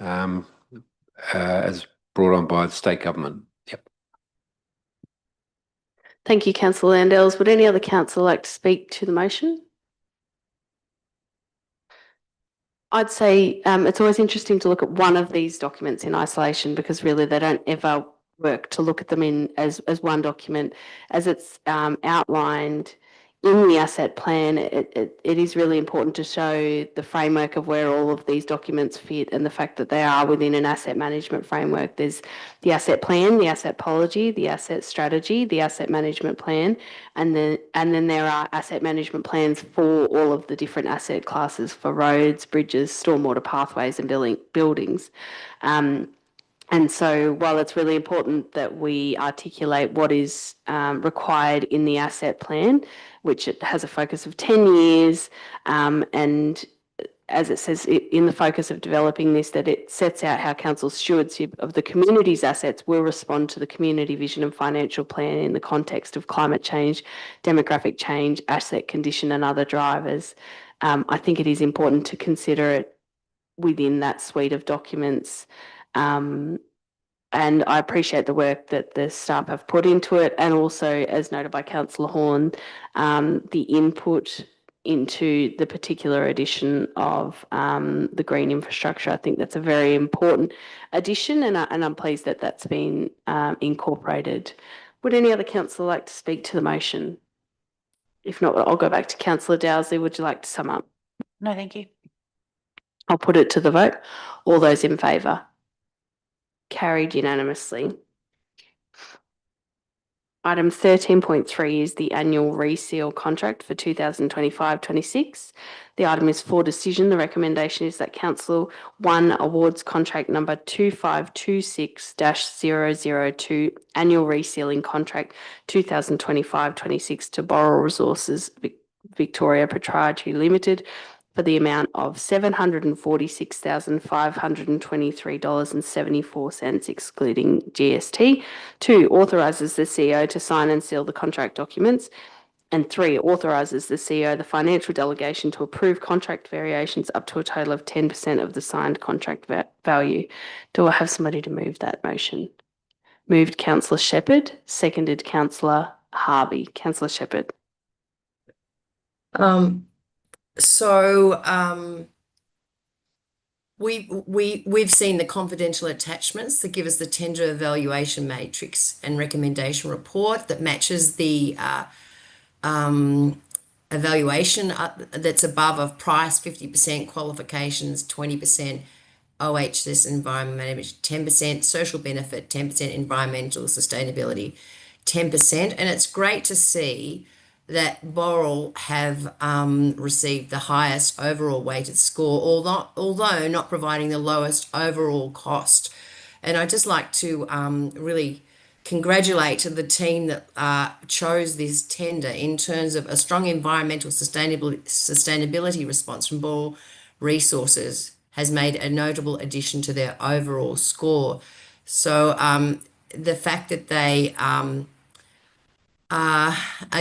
as brought on by the state government. Yep. Thank you, Councillor Landels. Would any other councillor like to speak to the motion? I'd say it's always interesting to look at one of these documents in isolation, because really they don't ever work to look at them in as one document. As it's outlined in the asset plan, it is really important to show the framework of where all of these documents fit and the fact that they are within an asset management framework. There's the asset plan, the asset policy, the asset strategy, the asset management plan, and then there are asset management plans for all of the different asset classes for roads, bridges, stormwater pathways and buildings. And so while it's really important that we articulate what is required in the asset plan, which it has a focus of 10 years, and as it says in the focus of developing this, that it sets out how council's stewardship of the community's assets will respond to the community vision and financial plan in the context of climate change, demographic change, asset condition and other drivers. I think it is important to consider it within that suite of documents and I appreciate the work that the staff have put into it, and also, as noted by Councillor Horn, the input into the particular addition of the green infrastructure. I think that's a very important addition, and I'm pleased that that's been incorporated. Would any other councillor like to speak to the motion? If not, I'll go back to Councillor Dowsley. Would you like to sum up? No, thank you. I'll put it to the vote. All those in favour? Carried unanimously. Item 13.3 is the annual reseal contract for 2025-26. The item is for decision. The recommendation is that Council 1 awards contract number 2526-002 annual resealing contract 2025-26 to Boral Resources Victoria Proprietary Limited for the amount of $746,523.74, excluding GST. 2, authorises the CEO to sign and seal the contract documents. And 3, authorises the CEO the financial delegation to approve contract variations up to a total of 10% of the signed contract value. Do I have somebody to move that motion? Moved Councillor Shepherd, seconded Councillor Harvey. Councillor Shepherd. We've seen the confidential attachments that give us the tender evaluation matrix and recommendation report that matches the evaluation that's above of price, 50%, qualifications, 20%, OHS environment management, 10%, social benefit, 10%, environmental sustainability, 10%. And it's great to see that Boral have received the highest overall weighted score, although not providing the lowest overall cost. And I'd just like to really congratulate the team that chose this tender in terms of a strong environmental sustainability response from Boral Resources has made a notable addition to their overall score. So the fact that they are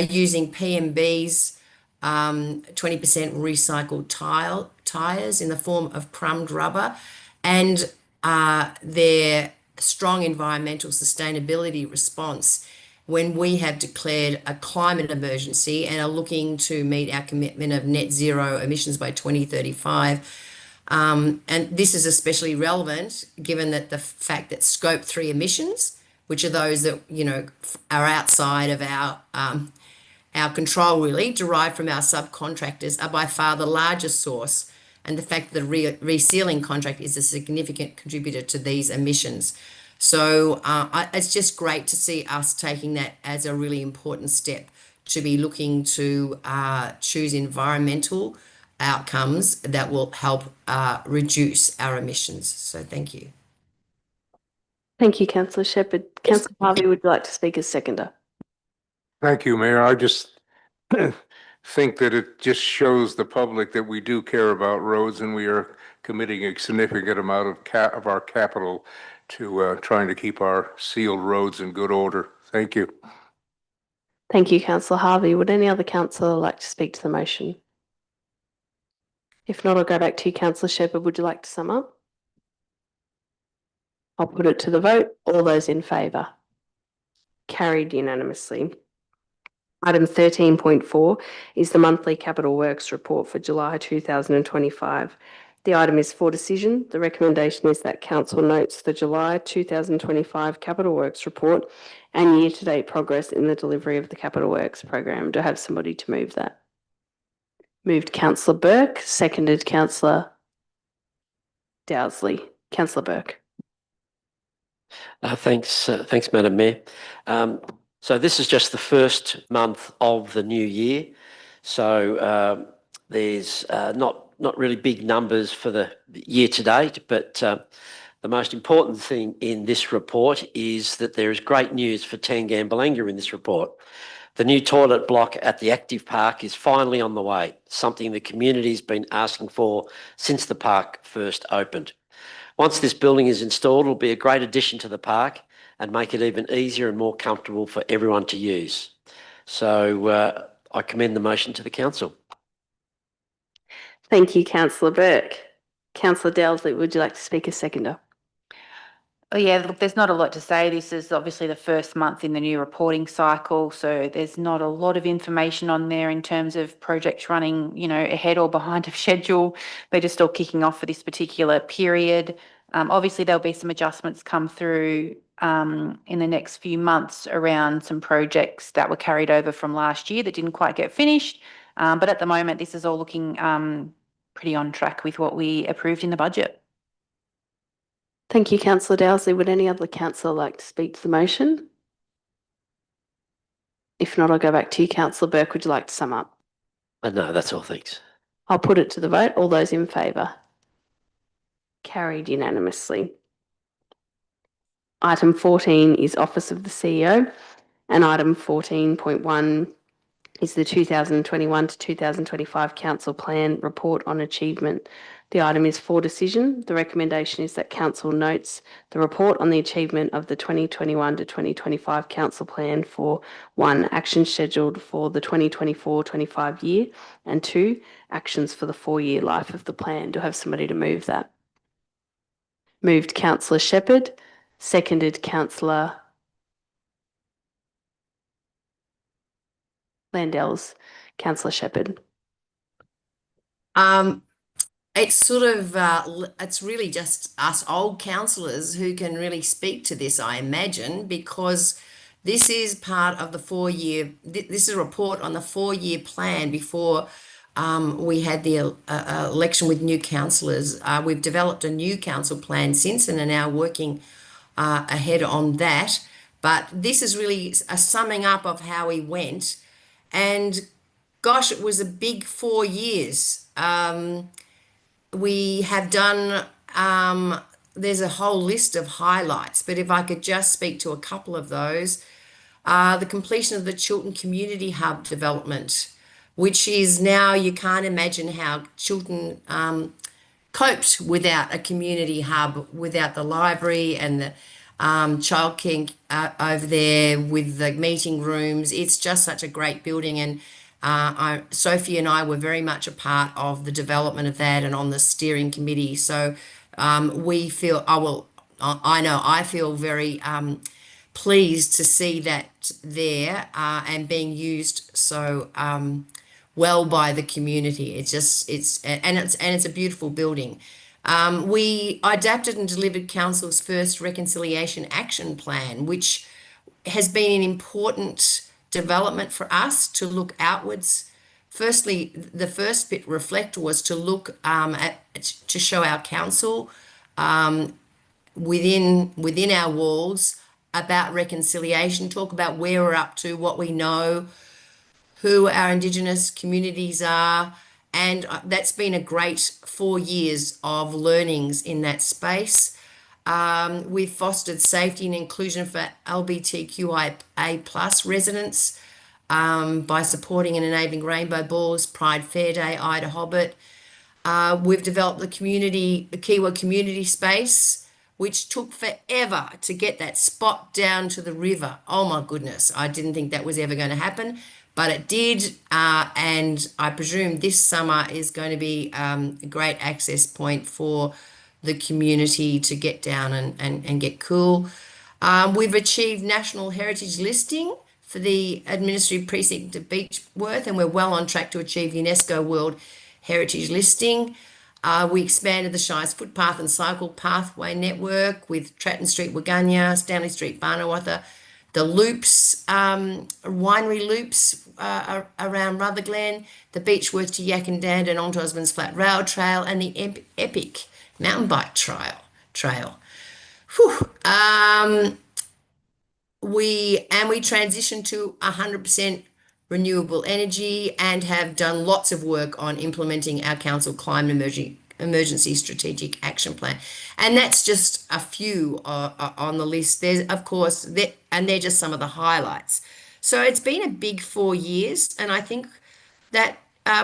using PMB's 20% recycled tyres in the form of crumbed rubber, and their strong environmental sustainability response when we have declared a climate emergency and are looking to meet our commitment of net zero emissions by 2035. And this is especially relevant given that the fact that scope 3 emissions, which are those that, are outside of our control really, derived from our subcontractors, are by far the largest source. And the fact that the resealing contract is a significant contributor to these emissions. So it's just great to see us taking that as a really important step to be looking to choose environmental outcomes that will help reduce our emissions. So thank you. Thank you, Councillor Shepherd. Councillor Harvey, would you like to speak as seconder? Thank you, Mayor. I just think that it just shows the public that we do care about roads, and we are committing a significant amount of our capital to trying to keep our sealed roads in good order. Thank you. Thank you, Councillor Harvey. Would any other councillor like to speak to the motion? If not, I'll go back to you, Councillor Shepherd. Would you like to sum up? I'll put it to the vote. All those in favour? Carried unanimously. Item 13.4 is the monthly capital works report for July 2025. The item is for decision. The recommendation is that Council notes the July 2025 capital works report and year-to-date progress in the delivery of the capital works program. Do I have somebody to move that? Moved Councillor Burke, seconded Councillor Dowsley. Councillor Burke. Thanks, Madam Mayor. So this is just the first month of the new year. So there's not really big numbers for the year to date, but the most important thing in this report is that there is great news for Tangambalanga in this report. The new toilet block at the Active Park is finally on the way, something the community's been asking for since the park first opened. Once this building is installed, it'll be a great addition to the park and make it even easier and more comfortable for everyone to use. So I commend the motion to the council. Thank you, Councillor Burke. Councillor Dowsley, would you like to speak as seconder? Oh, yeah, look, there's not a lot to say. This is obviously the first month in the new reporting cycle, so there's not a lot of information on there in terms of projects running, ahead or behind of schedule. They're just all kicking off for this particular period. Obviously, there'll be some adjustments come through in the next few months around some projects that were carried over from last year that didn't quite get finished. But at the moment, this is all looking pretty on track with what we approved in the budget. Thank you, councillor Dowsley. Would any other councillor like to speak to the motion? If not, I'll go back to you, councillor Burke. Would you like to sum up? No, that's all, thanks. I'll put it to the vote. All those in favour? Carried unanimously. Item 14 is Office of the CEO, and item 14.1 is the 2021 to 2025 Council Plan Report on Achievement. The item is for decision. The recommendation is that Council notes the report on the achievement of the 2021 to 2025 Council Plan for 1. Actions scheduled for the 2024-25 year, and 2. Actions for the 4-year life of the plan. Do I have somebody to move that? Moved councillor Shepherd, seconded councillor Landells. Councillor Shepherd. It's sort of, it's really just us old councillors who can really speak to this, I imagine, because this is part of the 4-year, this is a report on the 4-year plan before we had the election with new councillors. We've developed a new council plan since and are now working ahead on that. But this is really a summing up of how we went. And gosh, it was a big 4 years. We have done, there's a whole list of highlights, but if I could just speak to a couple of those. The completion of the Chiltern Community Hub development, which is now, you can't imagine how Chiltern coped without a community hub, without the library and the childcare over there with the meeting rooms. It's just such a great building, and Sophie and I were very much a part of the development of that and on the steering committee. So we feel, I feel very pleased to see that there and being used so well by the community. It's a beautiful building. We adapted and delivered Council's first reconciliation action plan, which has been an important development for us to look outwards. Firstly, the first bit, reflect, was to look to show our council within our walls about reconciliation, talk about where we're up to, what we know, who our Indigenous communities are, and that's been a great 4 years of learnings in that space. We've fostered safety and inclusion for LGBTQIA+ residents by supporting and enabling Rainbow Balls, Pride Fair Day, Ida Hobbit. We've developed the Kiwa community space, which took forever to get that spot down to the river. Oh my goodness, I didn't think that was ever going to happen, but it did. And I presume this summer is going to be a great access point for the community to get down and get cool. We've achieved National Heritage Listing for the administrative precinct of Beechworth, and we're well on track to achieve UNESCO World Heritage Listing. We expanded the Shire's footpath and cycle pathway network with Tratton Street, Waganya, Stanley Street, Barnawatha, the loops, winery loops around Rutherglen, the Beechworth to Yakandanda and onto Osmond's Flat Rail Trail, and the epic mountain bike trail. Whew. We transitioned to 100% renewable energy and have done lots of work on implementing our council climate emergency strategic action plan. And that's just a few on the list. There's, of course, and they're just some of the highlights. So it's been a big 4 years, and I think that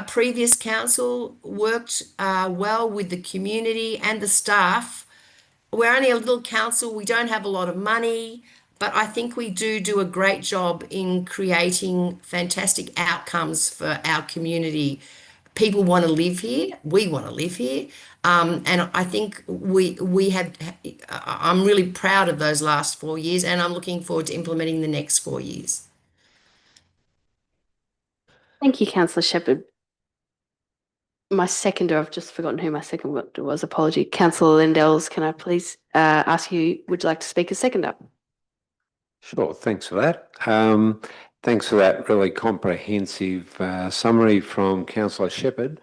previous council worked well with the community and the staff. We're only a little council, we don't have a lot of money, but I think we do a great job in creating fantastic outcomes for our community people want to live here. We want to live here. And I think I'm really proud of those last 4 years, and I'm looking forward to implementing the next 4 years. Thank you, Councillor Shepherd. My seconder, I've just forgotten who my seconder was. Apology. Councillor Lindells, can I please ask you, would you like to speak as seconder? Sure, thanks for that. Thanks for that really comprehensive summary from Councillor Shepherd.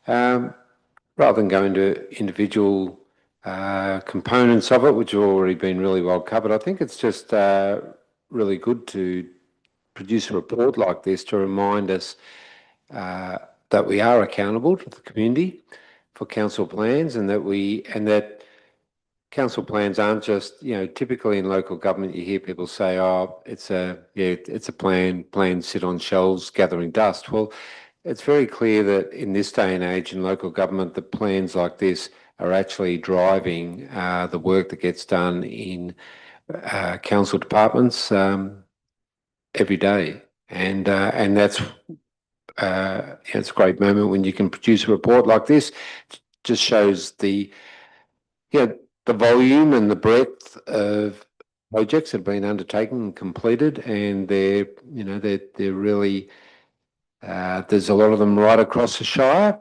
Rather than go into individual components of it, which have already been really well covered, I think it's just really good to produce a report like this to remind us that we are accountable to the community for council plans, and that council plans aren't just, typically in local government you hear people say, oh, it's a plan, plans sit on shelves gathering dust. Well, it's very clear that in this day and age in local government, the plans like this are actually driving the work that gets done in council departments every day. And that's it's a great moment when you can produce a report like this. It just shows the volume and the breadth of projects that have been undertaken and completed, and they're really there's a lot of them right across the Shire.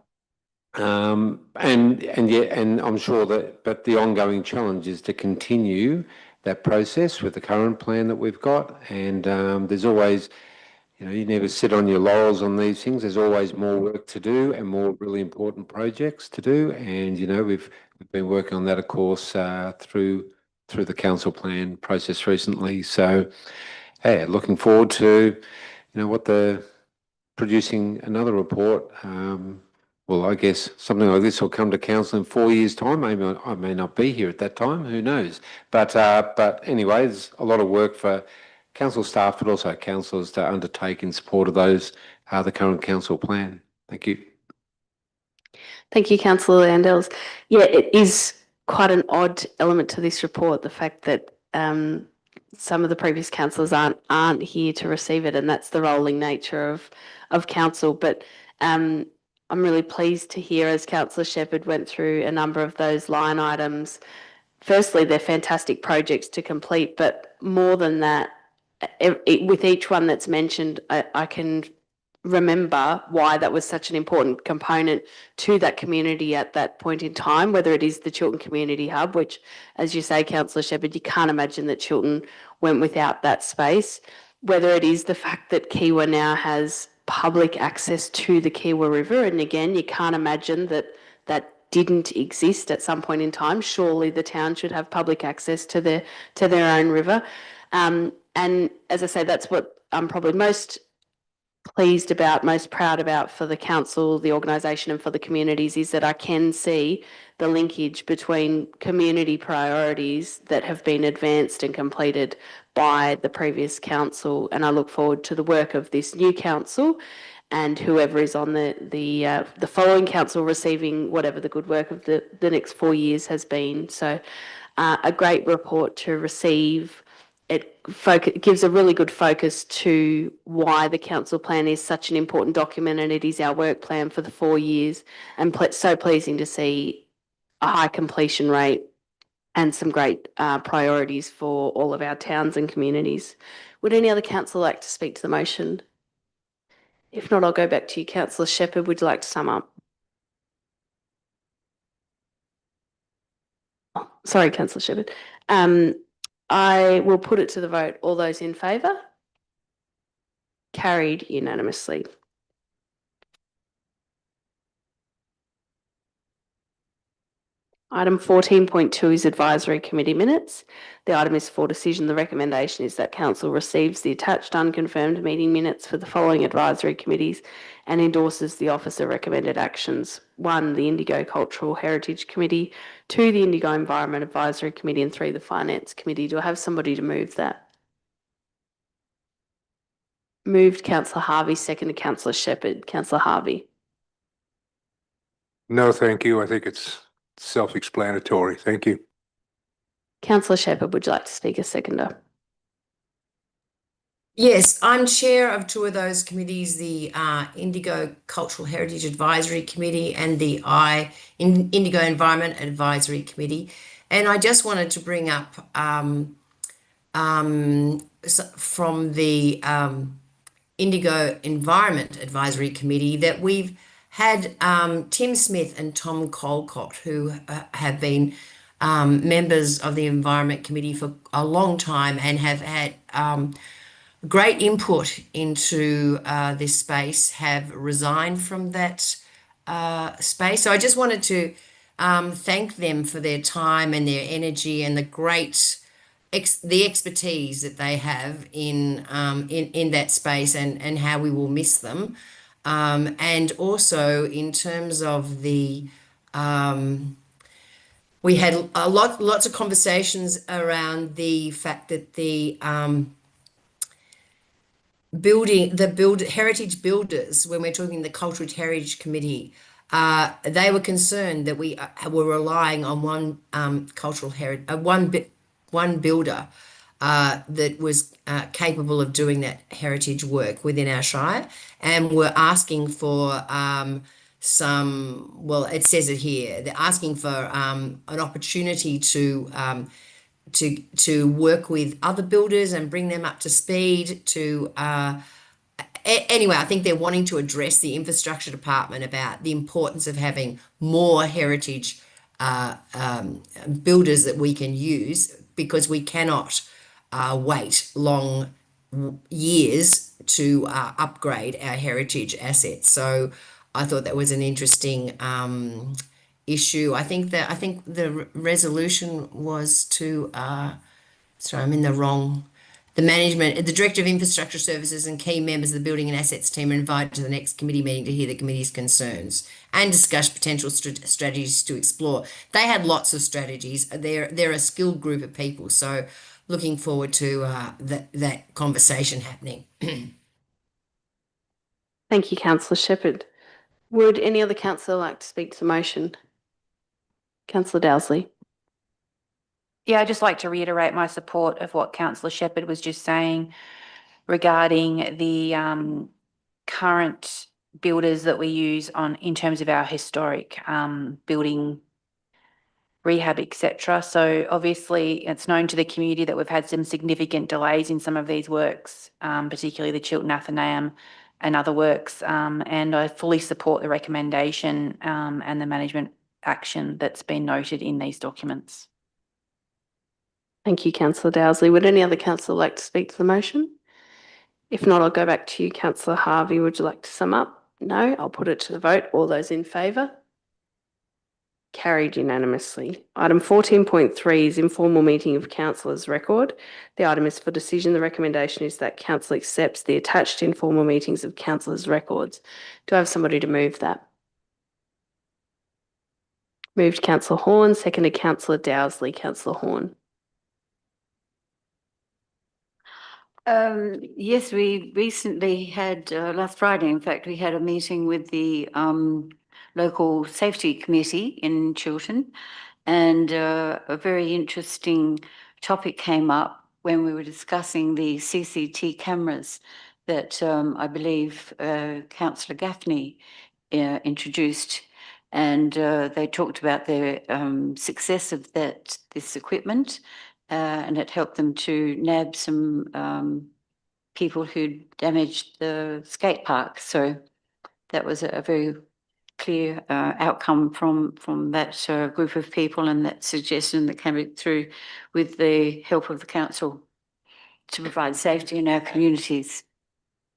And I'm sure but the ongoing challenge is to continue that process with the current plan that we've got. And there's always, you never sit on your laurels on these things. There's always more work to do and more really important projects to do. And, we've been working on that, of course, through the council plan process recently. So, hey, looking forward to, producing another report. Well, I guess something like this will come to council in 4 years' time. Maybe I may not be here at that time. Who knows? But anyway, there's a lot of work for council staff, but also councillors to undertake in support of those the current council plan. Thank you. Thank you, Councillor Lindells. Yeah, it is quite an odd element to this report, the fact that some of the previous councillors aren't here to receive it, and that's the rolling nature of council. But I'm really pleased to hear, as Councillor Shepherd went through a number of those line items, firstly, they're fantastic projects to complete, but more than that, with each one that's mentioned, I can remember why that was such an important component to that community at that point in time, whether it is the Chiltern Community Hub, which, as you say, Councillor Shepherd, you can't imagine that Chiltern went without that space, whether it is the fact that Kiwa now has public access to the Kiwa River, and again, you can't imagine that didn't exist at some point in time. Surely the town should have public access to their own river. And as I say, that's what I'm probably most pleased about, most proud about for the council, the organisation, and for the communities, is that I can see the linkage between community priorities that have been advanced and completed by the previous council, and I look forward to the work of this new council and whoever is on the following council receiving whatever the good work of the next 4 years has been. So a great report to receive. It gives a really good focus to why the council plan is such an important document, and it is our work plan for the 4 years, and so pleasing to see a high completion rate and some great priorities for all of our towns and communities. Would any other councillor like to speak to the motion? If not, I'll go back to you, Councillor Shepherd. Would you like to sum up? Oh, sorry, Councillor Shepherd. I will put it to the vote. All those in favour? Carried unanimously. Item 14.2 is advisory committee minutes. The item is for decision. The recommendation is that council receives the attached unconfirmed meeting minutes for the following advisory committees and endorses the officer recommended actions. 1, the Indigo Cultural Heritage Committee, 2, the Indigo Environment Advisory Committee, and 3, the Finance Committee. Do I have somebody to move that? Moved Councillor Harvey, seconded Councillor Shepherd. Councillor Harvey. No, thank you. I think it's self-explanatory. Thank you. Councillor Shepherd, would you like to speak as seconder? Yes, I'm chair of two of those committees, the Indigo Cultural Heritage Advisory Committee and the Indigo Environment Advisory Committee. And I just wanted to bring up from the Indigo Environment Advisory Committee that we've had Tim Smith and Tom Colcott, who have been members of the Environment Committee for a long time and have had great input into this space, have resigned from that space. So I just wanted to thank them for their time and their energy and the great the expertise that they have in that space, and how we will miss them. And also in terms of the we had lots of conversations around the fact that the heritage builders, when we're talking the Cultural Heritage Committee, they were concerned that we were relying on one builder that was capable of doing that heritage work within our shire, and were asking for well, it says it here, they're asking for an opportunity to work with other builders and bring them up to speed to anyway, I think they're wanting to address the infrastructure department about the importance of having more heritage builders that we can use, because we cannot wait long years to upgrade our heritage assets. So I thought that was an interesting issue. I think the resolution was to sorry, I'm in the wrong. The Director of Infrastructure Services and key members of the Building and Assets team are invited to the next committee meeting to hear the committee's concerns and discuss potential strategies to explore. They had lots of strategies. They're a skilled group of people, so looking forward to that conversation happening. Thank you, Councillor Shepherd. Would any other councillor like to speak to the motion? Councillor Dowsley. Yeah, I'd just like to reiterate my support of what Councillor Shepherd was just saying regarding the current builders that we use in terms of our historic building rehab, etc. So obviously it's known to the community that we've had some significant delays in some of these works, particularly the Chiltern Athenaeum and other works. And I fully support the recommendation and the management action that's been noted in these documents. Thank you, Councillor Dowsley. Would any other councillor like to speak to the motion? If not, I'll go back to you, Councillor Harvey. Would you like to sum up? No, I'll put it to the vote. All those in favour? Carried unanimously. Item 14.3 is informal meeting of councillors record. The item is for decision. The recommendation is that council accepts the attached informal meetings of councillors records. Do I have somebody to move that? Moved Councillor Horn, seconded Councillor Dowsley. Councillor Horn. Yes, we recently had, last Friday, in fact, we had a meeting with the local safety committee in Chiltern, and a very interesting topic came up when we were discussing the CCT cameras that I believe Councillor Gaffney introduced, and they talked about the success of this equipment. And it helped them to nab some people who'd damaged the skate park. So that was a very clear outcome from that group of people, and that suggestion that came through with the help of the council to provide safety in our communities.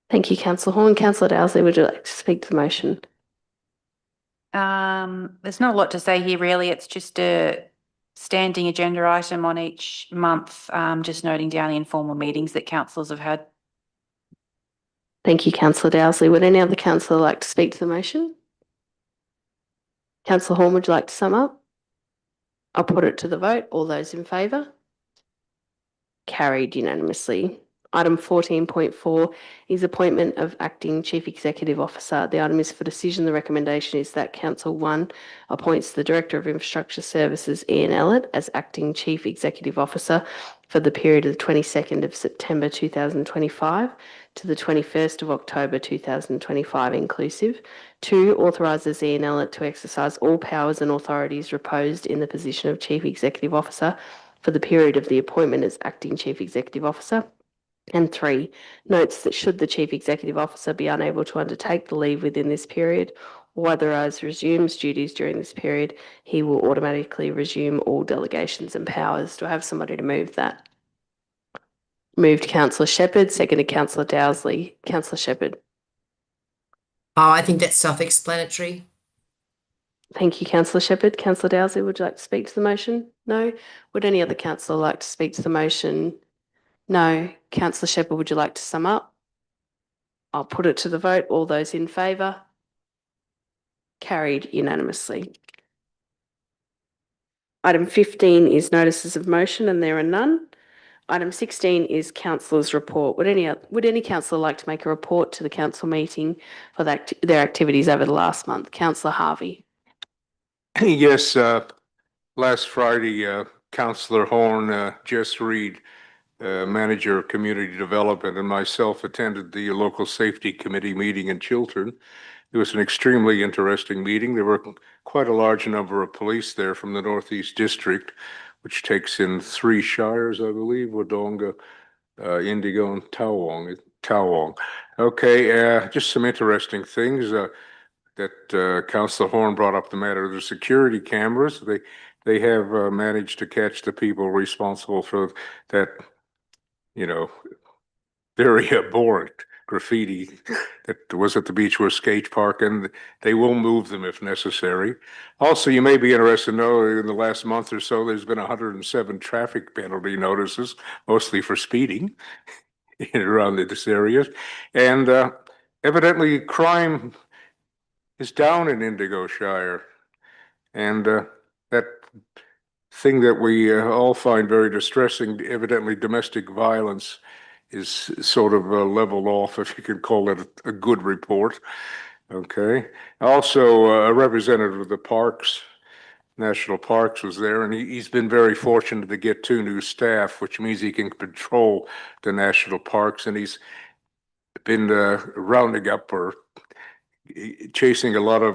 Thank you, Councillor Horn. Councillor Dowsley, would you like to speak to the motion? There's not a lot to say here, really. It's just a standing agenda item on each month, just noting down the informal meetings that councillors have had. Thank you, Councillor Dowsley. Would any other councillor like to speak to the motion? Councillor Horn, would you like to sum up? I'll put it to the vote. All those in favour? Carried unanimously. Item 14.4 is appointment of Acting Chief Executive Officer. The item is for decision. The recommendation is that Council 1 appoints the Director of Infrastructure Services, Ian Ellett, as Acting Chief Executive Officer for the period of the 22nd of September 2025 to the 21st of October 2025 inclusive. 2, authorises E&L to exercise all powers and authorities reposed in the position of Chief Executive Officer for the period of the appointment as Acting Chief Executive Officer. And 3, notes that should the Chief Executive Officer be unable to undertake the leave within this period or otherwise resumes duties during this period, he will automatically resume all delegations and powers. Do I have somebody to move that? Moved Councillor Shepherd, seconded Councillor Dowsley. Councillor Shepherd. Oh, I think that's self-explanatory. Thank you, Councillor Shepherd. Councillor Dowsley, would you like to speak to the motion? No. Would any other councillor like to speak to the motion? No. Councillor Shepherd, would you like to sum up? I'll put it to the vote. All those in favour? Carried unanimously. Item 15 is notices of motion, and there are none. Item 16 is councillors' report. Would any councillor like to make a report to the council meeting for their activities over the last month? Councillor Harvey. Yes, last Friday, Councillor Horn, Jess Reed, Manager of Community Development, and myself attended the local safety committee meeting in Chiltern. It was an extremely interesting meeting. There were quite a large number of police there from the Northeast District, which takes in 3 shires, I believe, Wodonga, Indigo, and Tawong. Okay, just some interesting things that Councillor Horn brought up, the matter of the security cameras. They have managed to catch the people responsible for that, very abhorrent graffiti that was at the Beechworth Skate Park, and they will move them if necessary. Also, you may be interested to know in the last month or so, there's been 107 traffic penalty notices, mostly for speeding around this area. And evidently, crime is down in Indigo Shire. And that thing that we all find very distressing, evidently domestic violence, is sort of leveled off, if you could call it a good report. Okay. Also, a representative of the parks, National Parks, was there, and he's been very fortunate to get 2 new staff, which means he can patrol the national parks, and he's been rounding up or chasing a lot of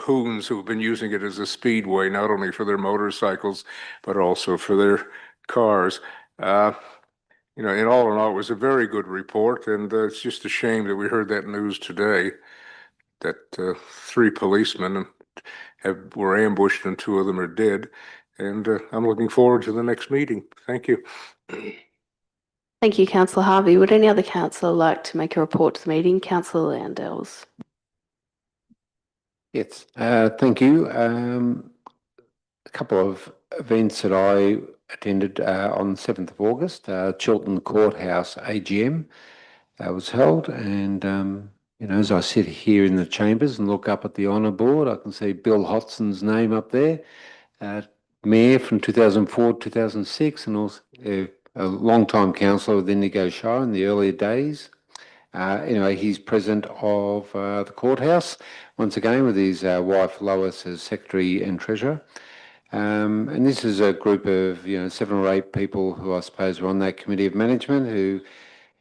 hoons who've been using it as a speedway, not only for their motorcycles, but also for their cars. In all, it was a very good report, and it's just a shame that we heard that news today, that 3 policemen were ambushed and 2 of them are dead. And I'm looking forward to the next meeting. Thank you. Thank you, Councillor Harvey. Would any other councillor like to make a report to the meeting? Councillor Landels. Yes, thank you. A couple of events that I attended on the 7th of August, Chiltern Courthouse AGM was held, and as I sit here in the chambers and look up at the honour board, I can see Bill Hotson's name up there, Mayor from 2004 to 2006, and also a long-time councillor with Indigo Shire in the earlier days. He's president of the courthouse, once again with his wife Lois as secretary and treasurer. And this is a group of 7 or 8 people who I suppose were on that committee of management.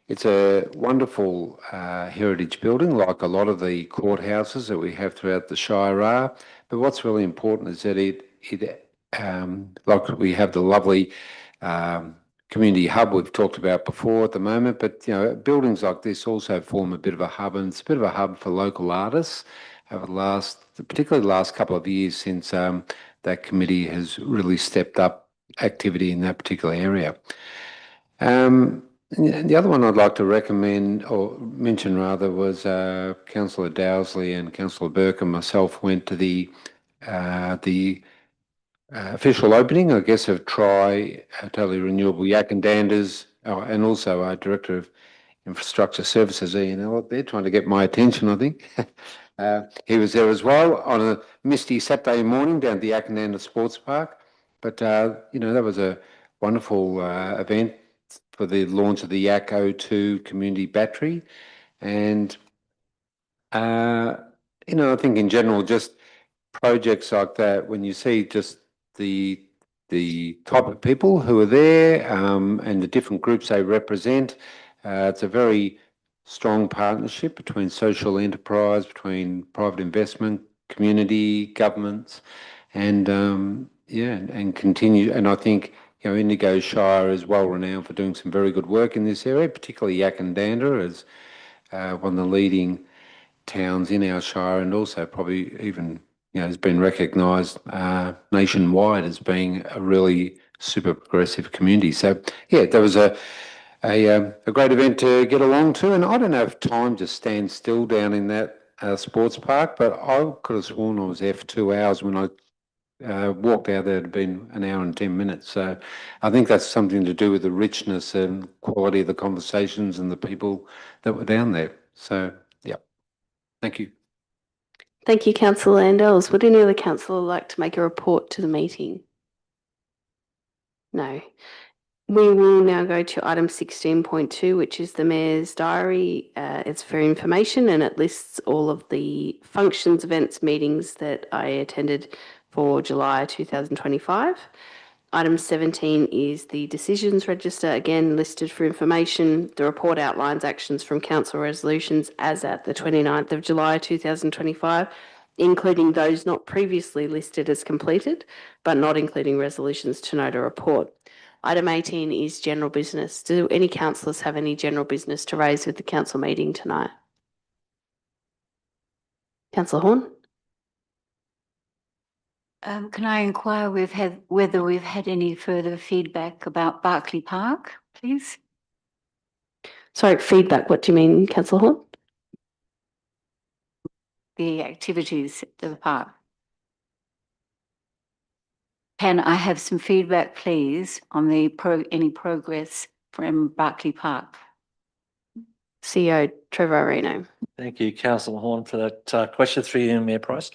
It's a wonderful heritage building, like a lot of the courthouses that we have throughout the Shire are. But what's really important is that like we have the lovely community hub we've talked about before at the moment, but buildings like this also form a bit of a hub, and it's a bit of a hub for local artists over particularly the last couple of years since that committee has really stepped up activity in that particular area. The other one I'd like to recommend or mention rather was Councillor Dowsley and Councillor Burke and myself went to the official opening, I guess, of Totally Renewable Yakandanders, and also our Director of Infrastructure Services, E&L, up there, trying to get my attention, I think. He was there as well on a misty Saturday morning down at the Yakandander Sports Park. But, that was a wonderful event for the launch of the Yak O2 community battery. And, I think in general, just projects like that, when you see just the the type of people who are there and the different groups they represent. It's a very strong partnership between social enterprise, between private investment, community, governments, and and continue. And I think Indigo Shire is well renowned for doing some very good work in this area, particularly Yakandanda as one of the leading towns in our shire, and also probably even has been recognised nationwide as being a really super progressive community. So yeah, there was a great event to get along to, and I don't know if time just stands still down in that sports park, but I could have sworn I was there for 2 hours when I walked out there. It had been an hour and 10 minutes. So I think that's something to do with the richness and quality of the conversations and the people that were down there. So yeah, thank you. Thank you, Councillor Landels. Would any other councillor like to make a report to the meeting? No. We will now go to item 16.2, which is the Mayor's Diary. It's for information and it lists all of the functions, events, meetings that I attended for July 2025. Item 17 is the Decisions Register, again listed for information. The report outlines actions from council resolutions as at the 29th of July 2025, including those not previously listed as completed, but not including resolutions to note a report. Item 18 is general business. Do any councillors have any general business to raise with the council meeting tonight? Councillor Horn? Can I inquire whether we've had any further feedback about Barclay Park, please? Sorry, feedback. What do you mean, Councillor Horn? The activities at the park. Can I have some feedback, please, on the any progress from Barclay Park? CEO Trevor Areno. Thank you, Councillor Horn, for that question through you, Mayor Price.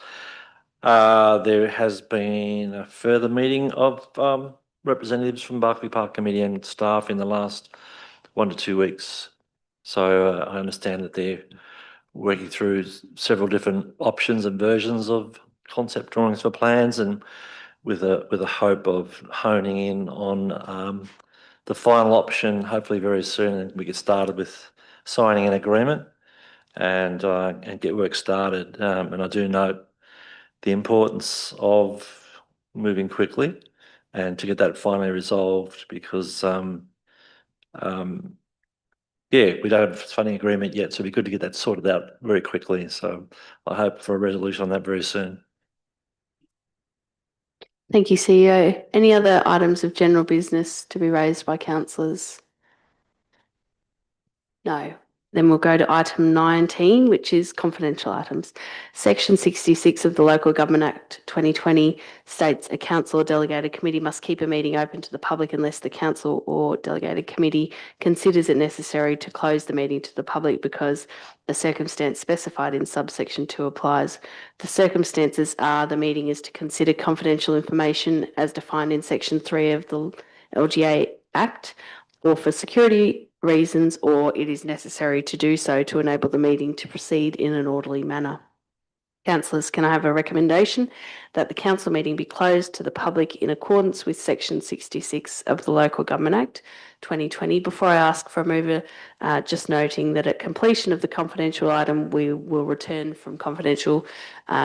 There has been a further meeting of representatives from Barclay Park Committee and staff in the last 1 to 2 weeks. So I understand that they're working through several different options and versions of concept drawings for plans, and with a hope of honing in on the final option, hopefully very soon, and we get started with signing an agreement and get work started. And I do note the importance of moving quickly and to get that finally resolved, because we don't have a funding agreement yet, so it'd be good to get that sorted out very quickly. So I hope for a resolution on that very soon. Thank you, CEO. Any other items of general business to be raised by councillors? No. Then we'll go to item 19, which is confidential items. Section 66 of the Local Government Act 2020 states a council or delegated committee must keep a meeting open to the public unless the council or delegated committee considers it necessary to close the meeting to the public because a circumstance specified in subsection 2 applies. The circumstances are the meeting is to consider confidential information as defined in section 3 of the LGA Act, or for security reasons, or it is necessary to do so to enable the meeting to proceed in an orderly manner. Councillors, can I have a recommendation that the council meeting be closed to the public in accordance with section 66 of the Local Government Act 2020? Before I ask for a mover, just noting that at completion of the confidential item, we will return from confidential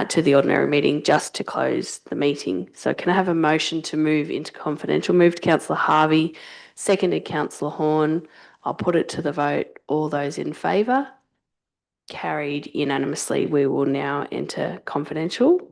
to the ordinary meeting just to close the meeting. So can I have a motion to move into confidential? Moved Councillor Harvey, seconded Councillor Horn. I'll put it to the vote. All those in favour? Carried unanimously. We will now enter confidential.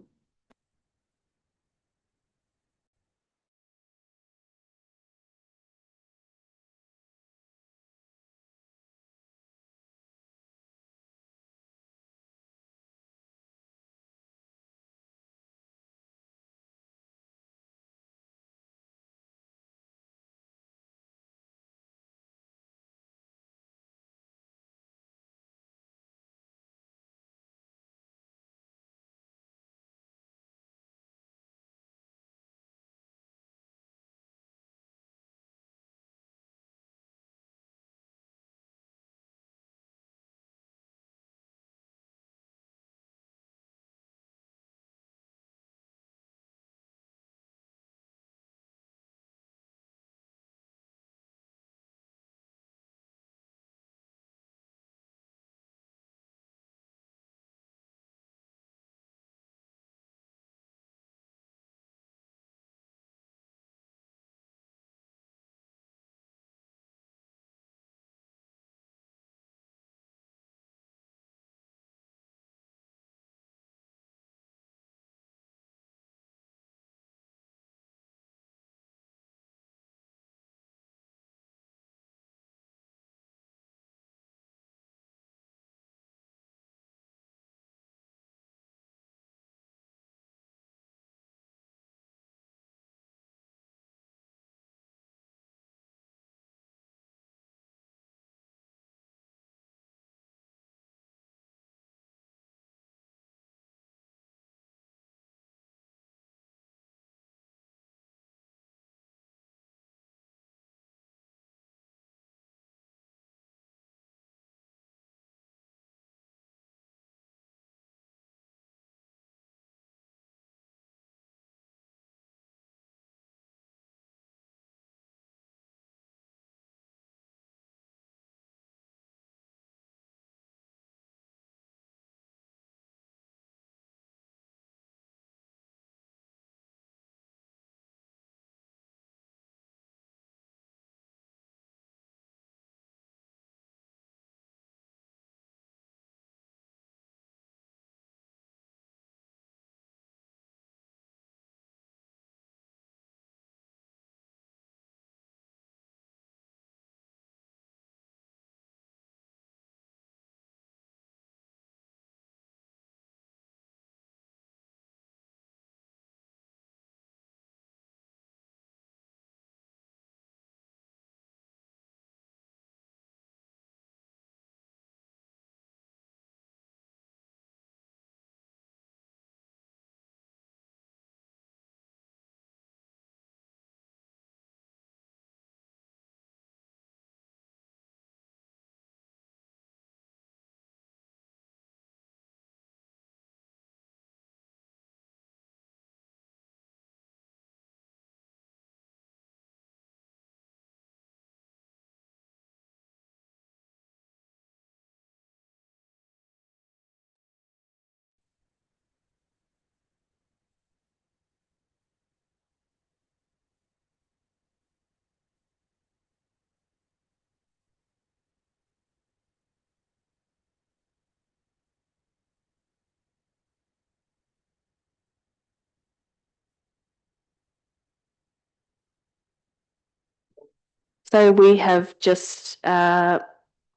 So we have just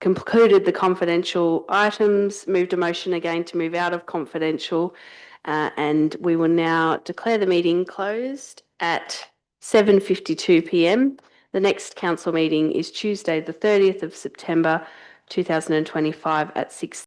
concluded the confidential items, moved a motion again to move out of confidential, and we will now declare the meeting closed at 7:52 p.m. The next council meeting is Tuesday, the 30th of September, 2025 at 6.